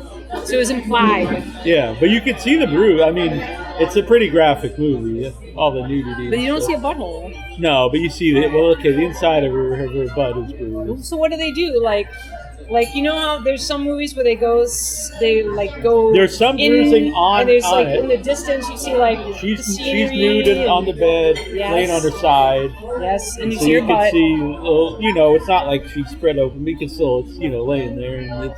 So it was implied. Yeah, but you could see the bruise. I mean, it's a pretty graphic movie. All the nudity. But you don't see a butthole. No, but you see the the inside of her butt is bruised. So what do they do? Like you know how there's some movies where they go. There's some bruising on and there's on like it. in the distance you see like She's scenery nude and on the bed, Yes. laying on her side. Yes, and you So see you her can butt. see, it's not like she's spread open. But you can still, it's laying there and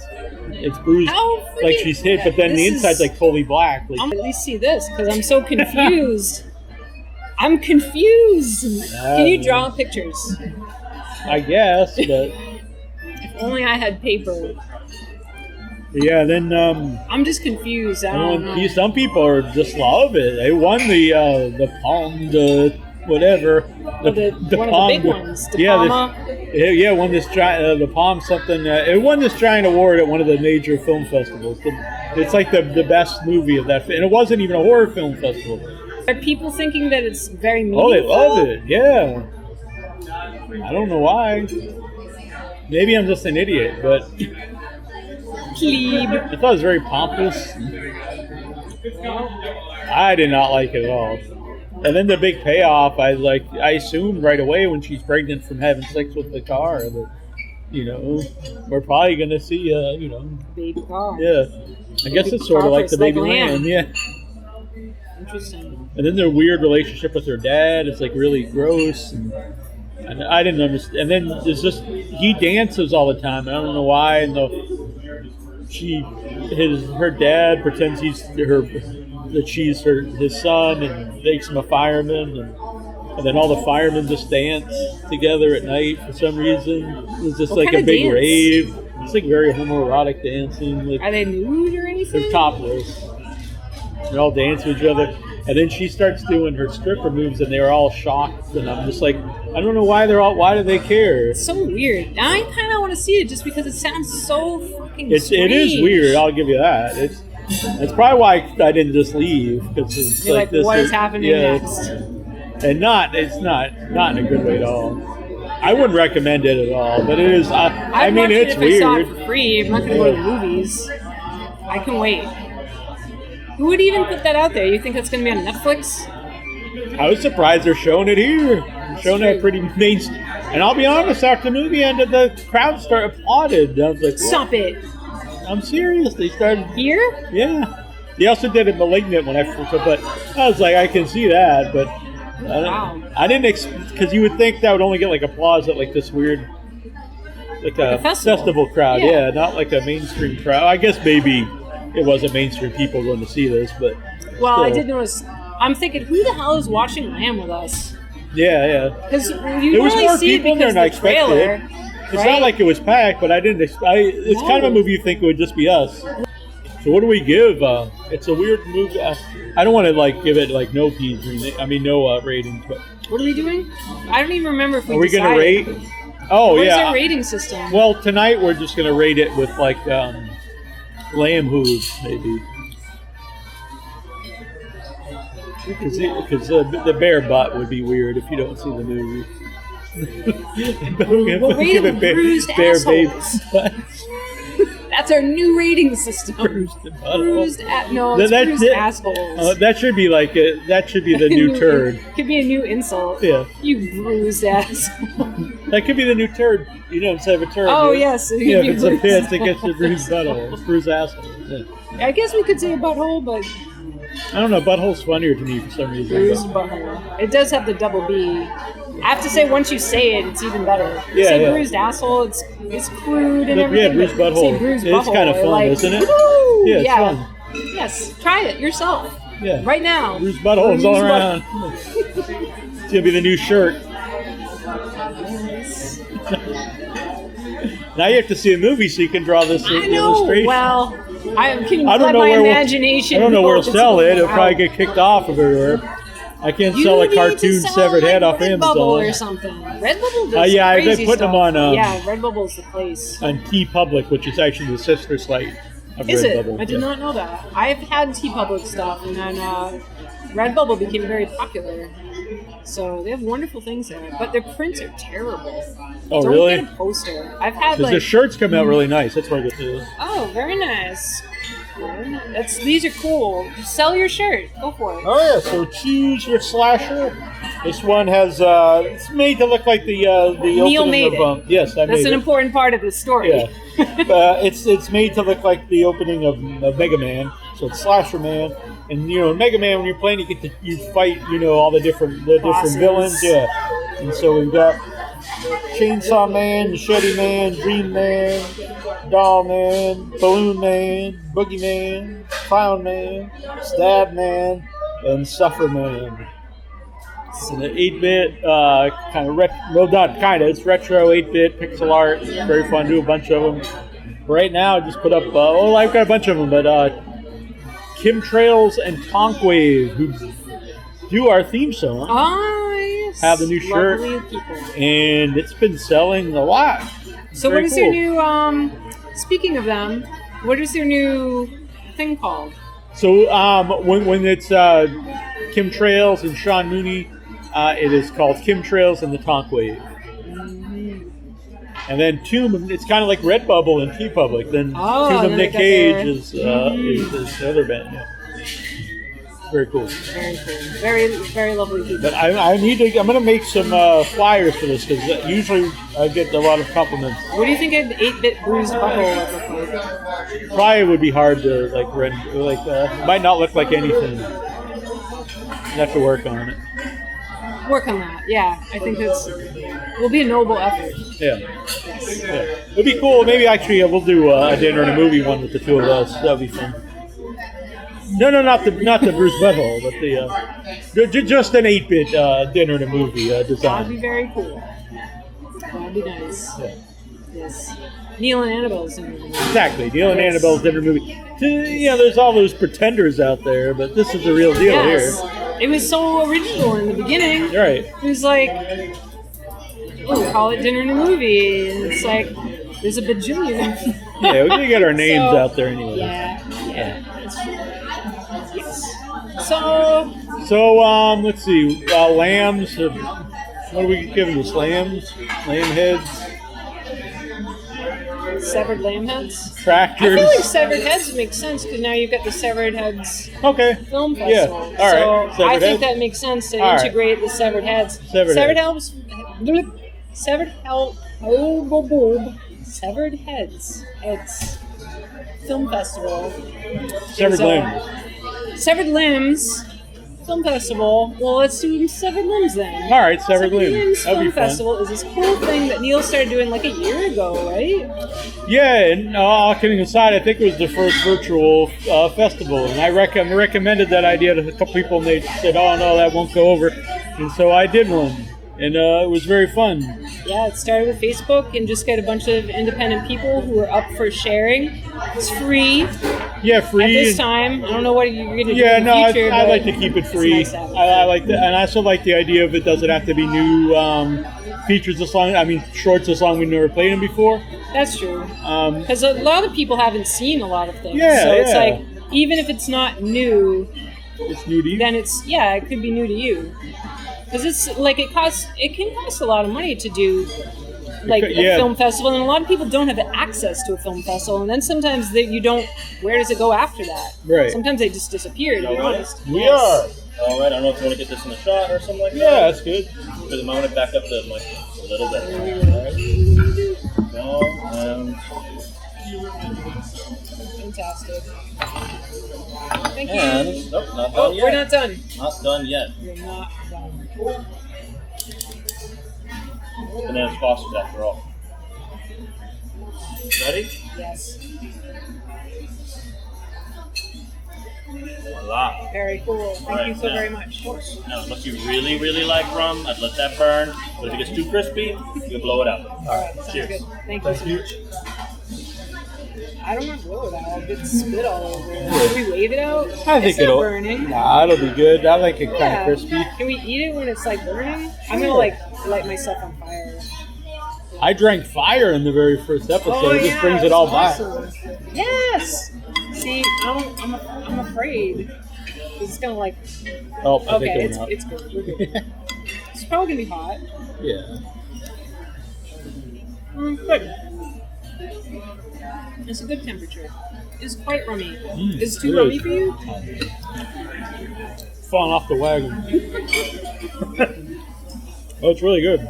it's bruised, How like freaking- she's hit. But then the this inside's is- like totally black. Like, I'm at least see this because I'm so confused. I'm confused. Can you draw pictures? I guess, but If only I had paper. yeah. Then I'm just confused. I don't know. some people are just love it. They won the Palm, the whatever, One of the big ones. The yeah, Palma. won this the Palm something. It won this giant award at one of the major film festivals. It's like the best movie of that, and it wasn't even a horror film festival. Are people thinking that it's very meaningful? Oh, they love it. Yeah. I don't know why. Maybe I'm just an idiot, but Plebe. I thought it was very pompous. I did not like it at all. And then the big payoff, I assumed right away when she's pregnant from having sex with the car that, we're probably going to see, Baby car. yeah. I guess it's sort of like the baby lamb, yeah. Interesting. And then their weird relationship with her dad is like really gross, and I didn't understand. And then there's just he dances all the time. I don't know why. And her dad pretends she's his son and makes him a fireman, and then all the firemen just dance together at night for some reason. It's just What like kind a of big dance? rave. It's like very homoerotic dancing. Like, Are they nude or anything? they're topless. They're all dancing with each other. And then she starts doing her stripper moves, and they're all shocked. And I'm just like, I don't know why why do they care? It's so weird. I kind of want to see it just because it sounds so fucking It is strange. weird. I'll give you that. That's probably why I didn't just leave, because it's You're like like, this. what is happening next? And it's not in a good way at all. I wouldn't recommend it at all, but it is. I mean, watch it's it if I saw it weird. for free. I'm not going to go to the movies. I can wait. Who would even put that out there? You think that's going to be on Netflix? I was surprised they're showing it here. They're showing it pretty mainstream. And I'll be honest, after the movie ended, the crowd started applauded. I was like, what? Stop it. I'm serious. They started. Here? Yeah. They also did a Malignant when I first, but I was like, I can see that, but Wow. I didn't because you would think that would only get like applause at like this weird, like a festival crowd. Yeah. Yeah, not like a mainstream crowd. I guess maybe it wasn't mainstream people going to see this, but Well, still. I did notice. I'm thinking, who the hell is watching Lamb with us? Yeah. Because you There was only more see it people because than I of the trailer. expected. It's right? not like it was packed, but I didn't. It's kind of a movie you think it would just be us. So what do we give? It's a weird movie. I don't want to give it no PG. I mean no ratings. But What are we doing? I don't even remember if we are we going to decided. rate? Oh What is yeah. our rating system? Well, tonight we're just going to rate it with lamb hooves maybe. Because the bare butt would be weird if you don't see the movie. We'll rate it with bruised bare baby assholes. butts. That's our new rating system. Bruised butthole. Bruised no, That- it's that's bruised it. assholes. That should be that should be the new turd. Could be a new insult. Yeah, You bruised asshole. that could be the new turd. Instead of a turd. Oh, yeah. yes. It Yeah, could if be it's a bruised pit, it gets the bruised butthole, bruised asshole. Yeah. I guess we could say a butthole, but I don't know. Butthole's funnier to me for some reason. Bruised butthole. It does have the double B. I have to say, once you say it, it's even better. Yeah, say bruised asshole, it's crude and everything. Yeah, bruised butthole. Say bruised It's butthole. kind of fun, like, isn't it? Woo! Yeah, it's fun. Yes, try it yourself. Yeah. Right now. Bruised buttholes all around. It's gonna be the new shirt. Now you have to see a movie so you can draw this illustration. Well, I can I don't let know my where imagination. I don't know where we'll sell it. It'll Wow. probably get kicked off everywhere. I can't You sell a need to cartoon sell, severed head like, off Redbubble Amazon. or something. Redbubble does Yeah, I've been crazy putting them stuff. on. Yeah, Redbubble's the place. On TeePublic, which is actually the sister site of Is it? Redbubble. I did not know that. I've had TeePublic stuff, and then Redbubble became very popular. So they have wonderful things there, but their prints are terrible. Oh, Don't really? get a poster. I've had Because the shirts come out really nice. That's why I get this. Oh, very nice. These are cool. Sell your shirt. Go for it. Oh yeah, so choose your slasher. This one has it's made to look like the Neal opening made of it. yes, I That's made an it. important part of the story. Yeah, it's made to look like the opening of Mega Man. So it's Slasher Man, and in Mega Man when you're playing, you fight all the different Bosses. villains. Yeah, and so we've got Chainsaw Man, Machete Man, Dream Man, Doll Man, Balloon Man, Boogie Man, Clown Man, Stab Man, and Suffer Man. It's an 8-bit kind of it's retro 8-bit pixel art. It's very fun. Do a bunch of them. Right now, I just put up. I've got a bunch of them, but Trailz and Toncwave, who do our theme song, Yes. have the new shirt, Lovely people. and it's been selling a lot. So Very what is cool. their new? Speaking of them, what is their new thing called? So when it's Trailz and Sean Mooney, it is called Trailz and the Toncwave. And then Tomb, it's kind of like Redbubble and TeePublic. Then Tomb of then Nick they got Cage their- is the other band. Yeah. Very cool. Very cool. Very, very lovely people. But I'm going to make some flyers for this because usually I get a lot of compliments. What do you think an 8-bit bruised butthole would look like? Probably would be hard to it might not look like anything. You have to work on it. Work on that. Yeah, I think will be a noble effort. Yeah. It'd be cool. Maybe actually we'll do a dinner and a movie one with the two of us. That'd be fun. No, not the Bruce Butthole, but just an 8-bit dinner and a movie design. That'd be very cool. That'd be nice. Yeah. Yes. Neal and Annabelle's in it. Exactly. Neal and Annabelle's dinner movie. There's all those pretenders out there, but this is the real deal here. It was so original in the beginning. You're right. It was like, call it dinner and a movie. And it's like, there's a bajillion. Yeah, we can get our names So, out there anyway. Yeah. That's true. Yes. So, let's see. Lambs. What are we giving this? Lambs? Lamb heads? severed lamb heads. Tractors. I feel like severed heads makes sense because now you've got the severed heads Okay. film Yeah. festival. All right. So I Severed think heads? that makes sense to All right. integrate the severed heads. Severed heads. Severed heads. It's film festival. Severed Is, limbs. Severed limbs. Film festival. Well, let's do severed limbs then. All right, severed limbs. That'd be Film fun. festival is this cool thing that Neal started doing like a year ago, right? Yeah, and all kidding aside, I think it was the first virtual festival, and I recommended that idea to a couple people, and they said, "Oh no, that won't go over," and so I did one, and it was very fun. Yeah, it started with Facebook and just got a bunch of independent people who were up for sharing. It's free Yeah, free. at this and- time. I don't know what you're going to do Yeah, in no, the future. I but like to keep it it's free. nice to have it I free. like that, and I also like the idea of it doesn't have to be new features as long. I mean, shorts as long as we've never played them before. That's true. Um, Because a lot of people haven't seen a lot of things. Yeah, so it's yeah. like, even if it's not new, it's new to you. then it could be new to you. Because it's like it can cost a lot of money to do like Yeah. a film festival, and a lot of people don't have access to a film festival, and then sometimes you don't. Where does it go after that? Right. Sometimes they just disappear. To be Alright. honest. We Yes. are. All right, I don't know if you want to get this in the shot or something like Yeah, that. that's good. For the moment, back up the mic a little bit. All right. No, Fantastic. fantastic. Thank you. And nope, not Oh, done yet. we're not done. Not done yet. We're not done. Bananas Foster's after all. Ready? Yes. Voila. Very cool. Thank you so very much. Now, unless you really, really like rum, I'd let that burn. But if it gets too crispy, you can blow it out. All right. Sounds Cheers. good. Thank you so much. I don't want to blow it out. I'll get spit all over it. Can we wave it out? I think it's not it'll. burning. Nah, it'll be good. I like it kind Yeah. of crispy. Can we eat it when it's like burning? I'm gonna like light myself on fire. I drank fire in the very first episode. It just brings it that's all back. awesome. Yes. See, I'm afraid. It's gonna like. Oh, I think Okay, it went out. it's good. We're good. It's probably gonna be hot. Yeah. Good. It's a good temperature. It's quite rummy. Is it too it rummy is. for you? Falling off the wagon. Oh, it's really good.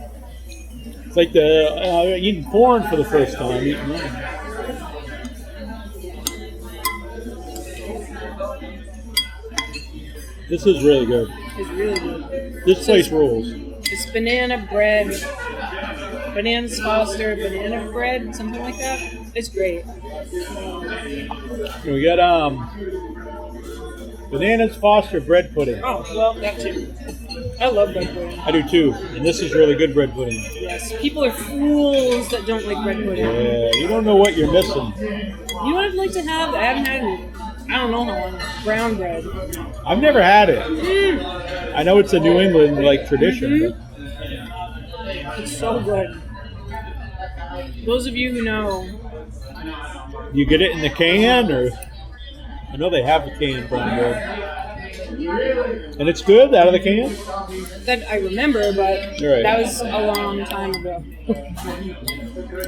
It's like eating corn for the first time. This is really good. It's really good. This place rules. It's banana bread, bananas Foster, banana bread, something like that. It's great. We got bananas Foster bread pudding. Oh, well, that too. I love bread pudding. I do too, and this is really good bread pudding. Yes, people are fools that don't like bread pudding. Yeah, you don't know what you're missing. You know what I'd like to have? I haven't had it. I don't know how long. Brown bread. I've never had it. I know it's a New England like tradition. It's so good. Those of you who know, But you get it in the can, or I know they have the can brown bread. And it's good out of the can? that I remember, but Right. that was a long time ago.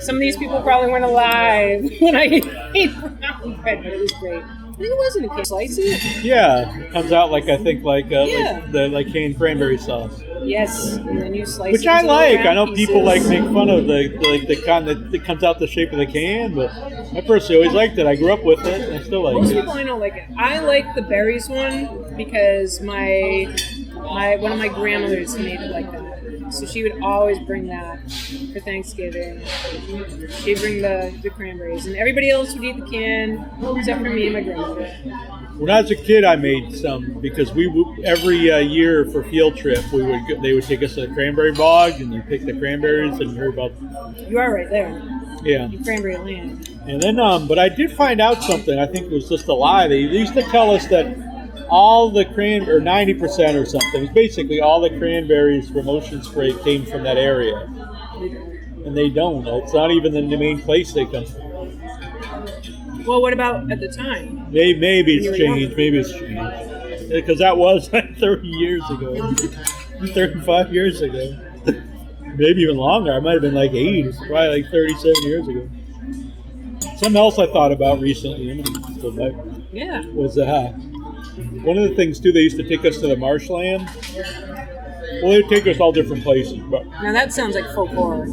Some of these people probably weren't alive when I ate brown bread, but it was great. I think it wasn't a cake. Slice it? Yeah, it comes out like I think Yeah. like canned cranberry sauce, Yes, and then you slice which it I into little like. round I know people like pieces. make fun of the kind that comes out the shape of the can, but I personally always liked it. I grew up with it, and I still like Most it. people I know like it. I like the berries one because my one of my grandmothers made it like that. So she would always bring that for Thanksgiving. She'd bring the cranberries, and everybody else would eat the can except for me and my grandmother. When I was a kid, I made some because every year for field trip they would take us to the cranberry bog, and you pick the cranberries and hear about You are right there, yeah. you cranberry land. And then, but I did find out something. I think it was just a lie. They used to tell us that all the or 90% or something, it's basically all the cranberries from Ocean Spray came from that area. And they don't. It's not even the main place they come from. Well, what about at the time? Maybe When you it's were changed. young. Maybe it's changed. Because that was like 30 years ago. 35 years ago. Maybe even longer. I might have been like 8. It's probably like 37 years ago. Something else I thought about recently, I'm gonna go back, Yeah. was one of the things too, they used to take us to the marshland. Well, they'd take us all different places, but Now that sounds like folklore.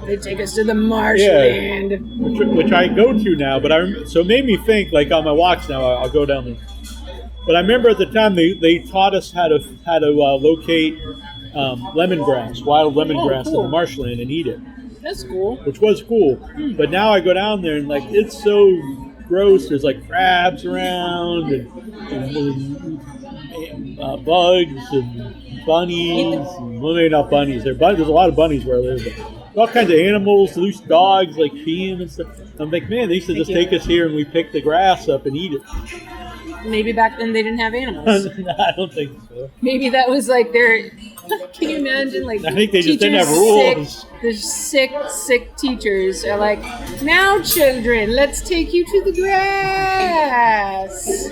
They take us to the marshland. which I go to now. But so it made me think, like on my walks now, I'll go down there. But I remember at the time they taught us how to locate lemongrass, wild lemongrass cool. in the marshland and eat it, That's cool. which was cool. But now I go down there and like it's so gross. There's like crabs around and bugs and bunnies. Well, maybe not bunnies. There's a lot of bunnies where I live. But all kinds of animals, loose dogs like peeing and stuff. I'm like, man, they used to just take us here and we pick the grass up and eat it. Maybe back then they didn't have animals. I don't think so. Maybe that was like their. Can you imagine? Like I think they just didn't have teachers rules. The sick teachers are like, now, children, let's take you to the grass.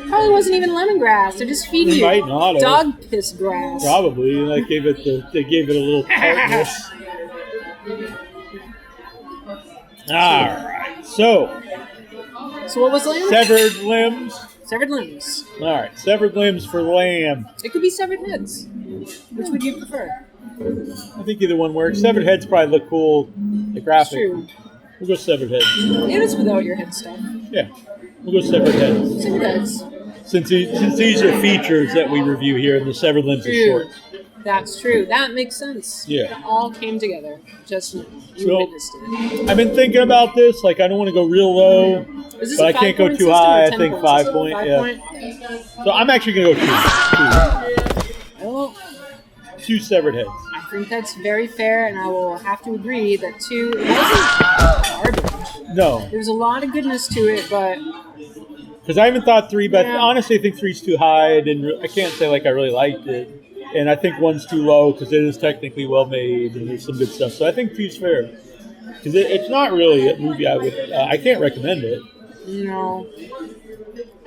Probably wasn't even lemongrass. They're just feeding They you might not have. dog piss grass. Probably. Like they gave it a little tartness. All right. So So what was lamb? severed limbs. Severed limbs. All right. Severed limbs for lamb. It could be severed heads. Which would you prefer? I think either one works. Severed heads probably look cool. The It's graphic. true. We'll go severed heads. It is without your head stuff. Yeah. We'll go severed heads. Severed heads. Since these are features that we review here, and the severed limbs are short. That's true. That makes sense. Yeah. It all came together. Just you witnessed it. I've been thinking about this. Like, I don't want to go real low, but I can't go too high. I think 5 point. Yeah. So I'm actually going to go 2. Oh. 2 severed heads. I think that's very fair, and I will have to agree that 2 wasn't garbage. No. There's a lot of goodness to it, but... Because I haven't thought 3, but honestly, I think 3's too high. I can't say like I really liked it. And I think 1's too low because it is technically well made and there's some good stuff. So I think 2's fair. Because it's not really a movie I can't recommend it. No.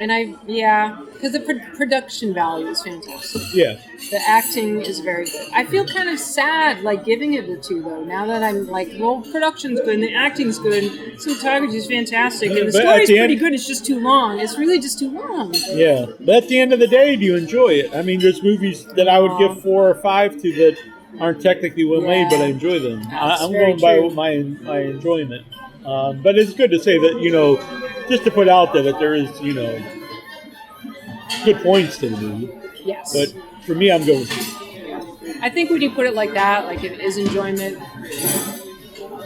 And because the production value is fantastic. Yeah. The acting is very good. I feel kind of sad, like, giving it the 2, though. Now that I'm like, well, production's good and the acting's good, cinematography is fantastic, and the story's pretty good. It's just too long. It's really just too long. Yeah, but at the end of the day, do you enjoy it? I mean, there's movies that I would give 4 or 5 to that aren't technically well made, but I enjoy them. I'm going by my enjoyment. But it's good to say that, just to put out there that there is, good points to the movie. Yes. But for me, I'm going 2. I think when you put it like that, like it is enjoyment.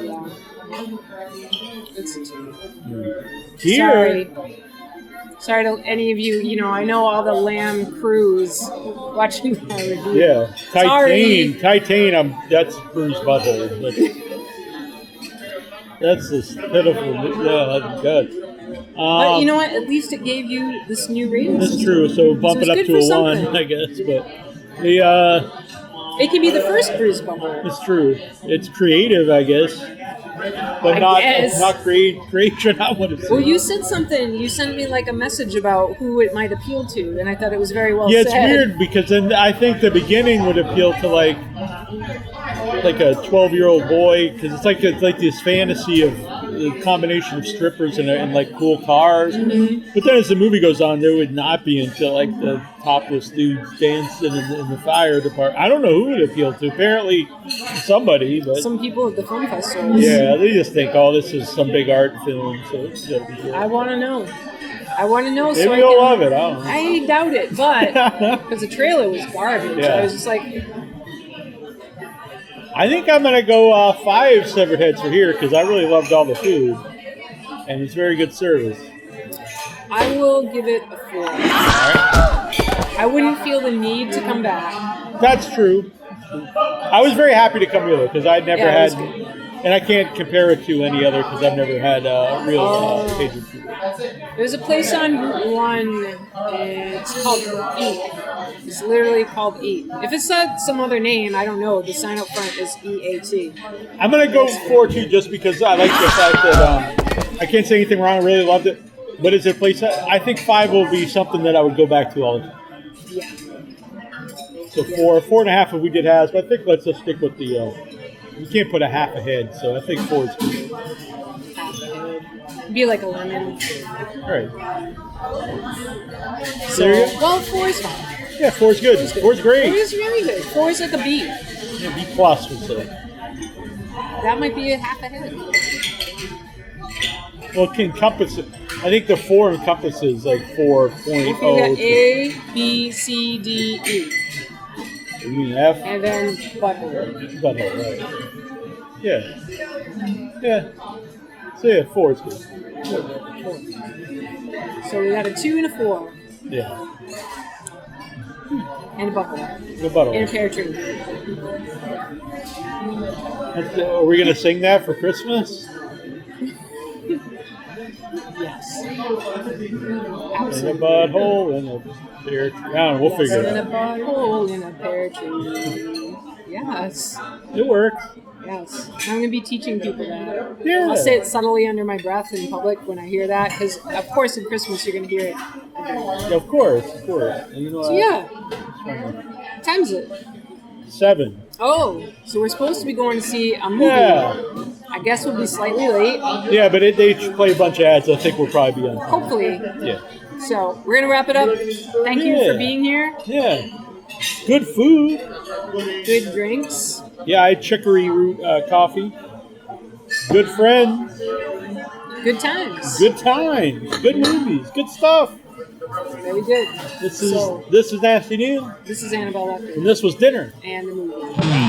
Yeah. It's a 2. Here. Sorry to any of you, I know all the Lamb crews watching my review. Yeah. Titane, that's Bruce Butthole. That's this pitiful. Yeah, that's good. But you know what? At least it gave you this new rating. That's true. So bump it up to a 1, I guess. But it can be the first Bruce Butthole. It's true. It's creative, I guess. But not creation. Not what it's. Well, you said something. You sent me like a message about who it might appeal to, and I thought it was very well said. Yeah, it's weird because then I think the beginning would appeal to like a 12-year-old boy because it's like this fantasy of the combination of strippers and like cool cars. Mm-hmm. But then as the movie goes on, there would not be until like the topless dudes dancing in the fire department. I don't know who it appealed to. Apparently somebody, but some people at the film festivals. Yeah, they just think, oh, this is some big art film, so it's gotta be good. I want to know. Maybe so you'll love it. I don't know. I doubt it, but because the trailer was garbage, I was just like. I think I'm gonna go 5 severed heads for here because I really loved all the food, and it's very good service. I will give it a 4. All right. I wouldn't feel the need to come back. That's true. I was very happy to come here because I'd never had, and I can't compare it to any other because I've never had real Cajun food. There's a place on Route 1. It's called Eat. It's literally called Eat. If it's not some other name, I don't know. The sign up front is EAT. I'm gonna go 4 too, just because I like the fact that I can't say anything wrong. I really loved it. But is it a place? I think 5 will be something that I would go back to all the time. Yeah. So 4.5 if we did halves, but I think let's just stick with the. You can't put a half a head, so I think 4 is good. Half a head. Be like a lemon. All right. So, well, 4 is fine. Yeah, 4 is good. 4 is great. 4 is really good. 4 is like a B. Yeah, B plus would say. That might be a half a head. Well, it can encompass it. I think the 4 encompasses like 4.0. You got A, B, C, D, E. You mean F? And then butthole. Butthole, right. Yeah. Yeah. So yeah, 4 is good. So we got a 2 and a 4. Yeah. And a butthole. The butthole. And a pear tree. Are we going to sing that for Christmas? Yes. Absolutely. In a butthole and a pear tree. I don't know, we'll figure it out. In a butthole in a pear tree. Yes. It works. Yes. I'm going to be teaching people that. Yeah. I'll say it subtly under my breath in public when I hear that, because of course in Christmas you're going to hear it. Yeah, of course. And you know so what time is it? 7. Oh, so we're supposed to be going to see a movie. Yeah. I guess we'll be slightly late. Yeah, but they play a bunch of ads. I think we'll probably be on time. Hopefully. Yeah. So we're going to wrap it up. Thank you for being here. Yeah. Good food. Good drinks. Yeah, I had chicory root coffee. Good friends. Good times. Good times. Good movies. Good stuff. Very good. This is Nasty Neal. This is Annabelle Lecter. And this was Dinner. And the movie.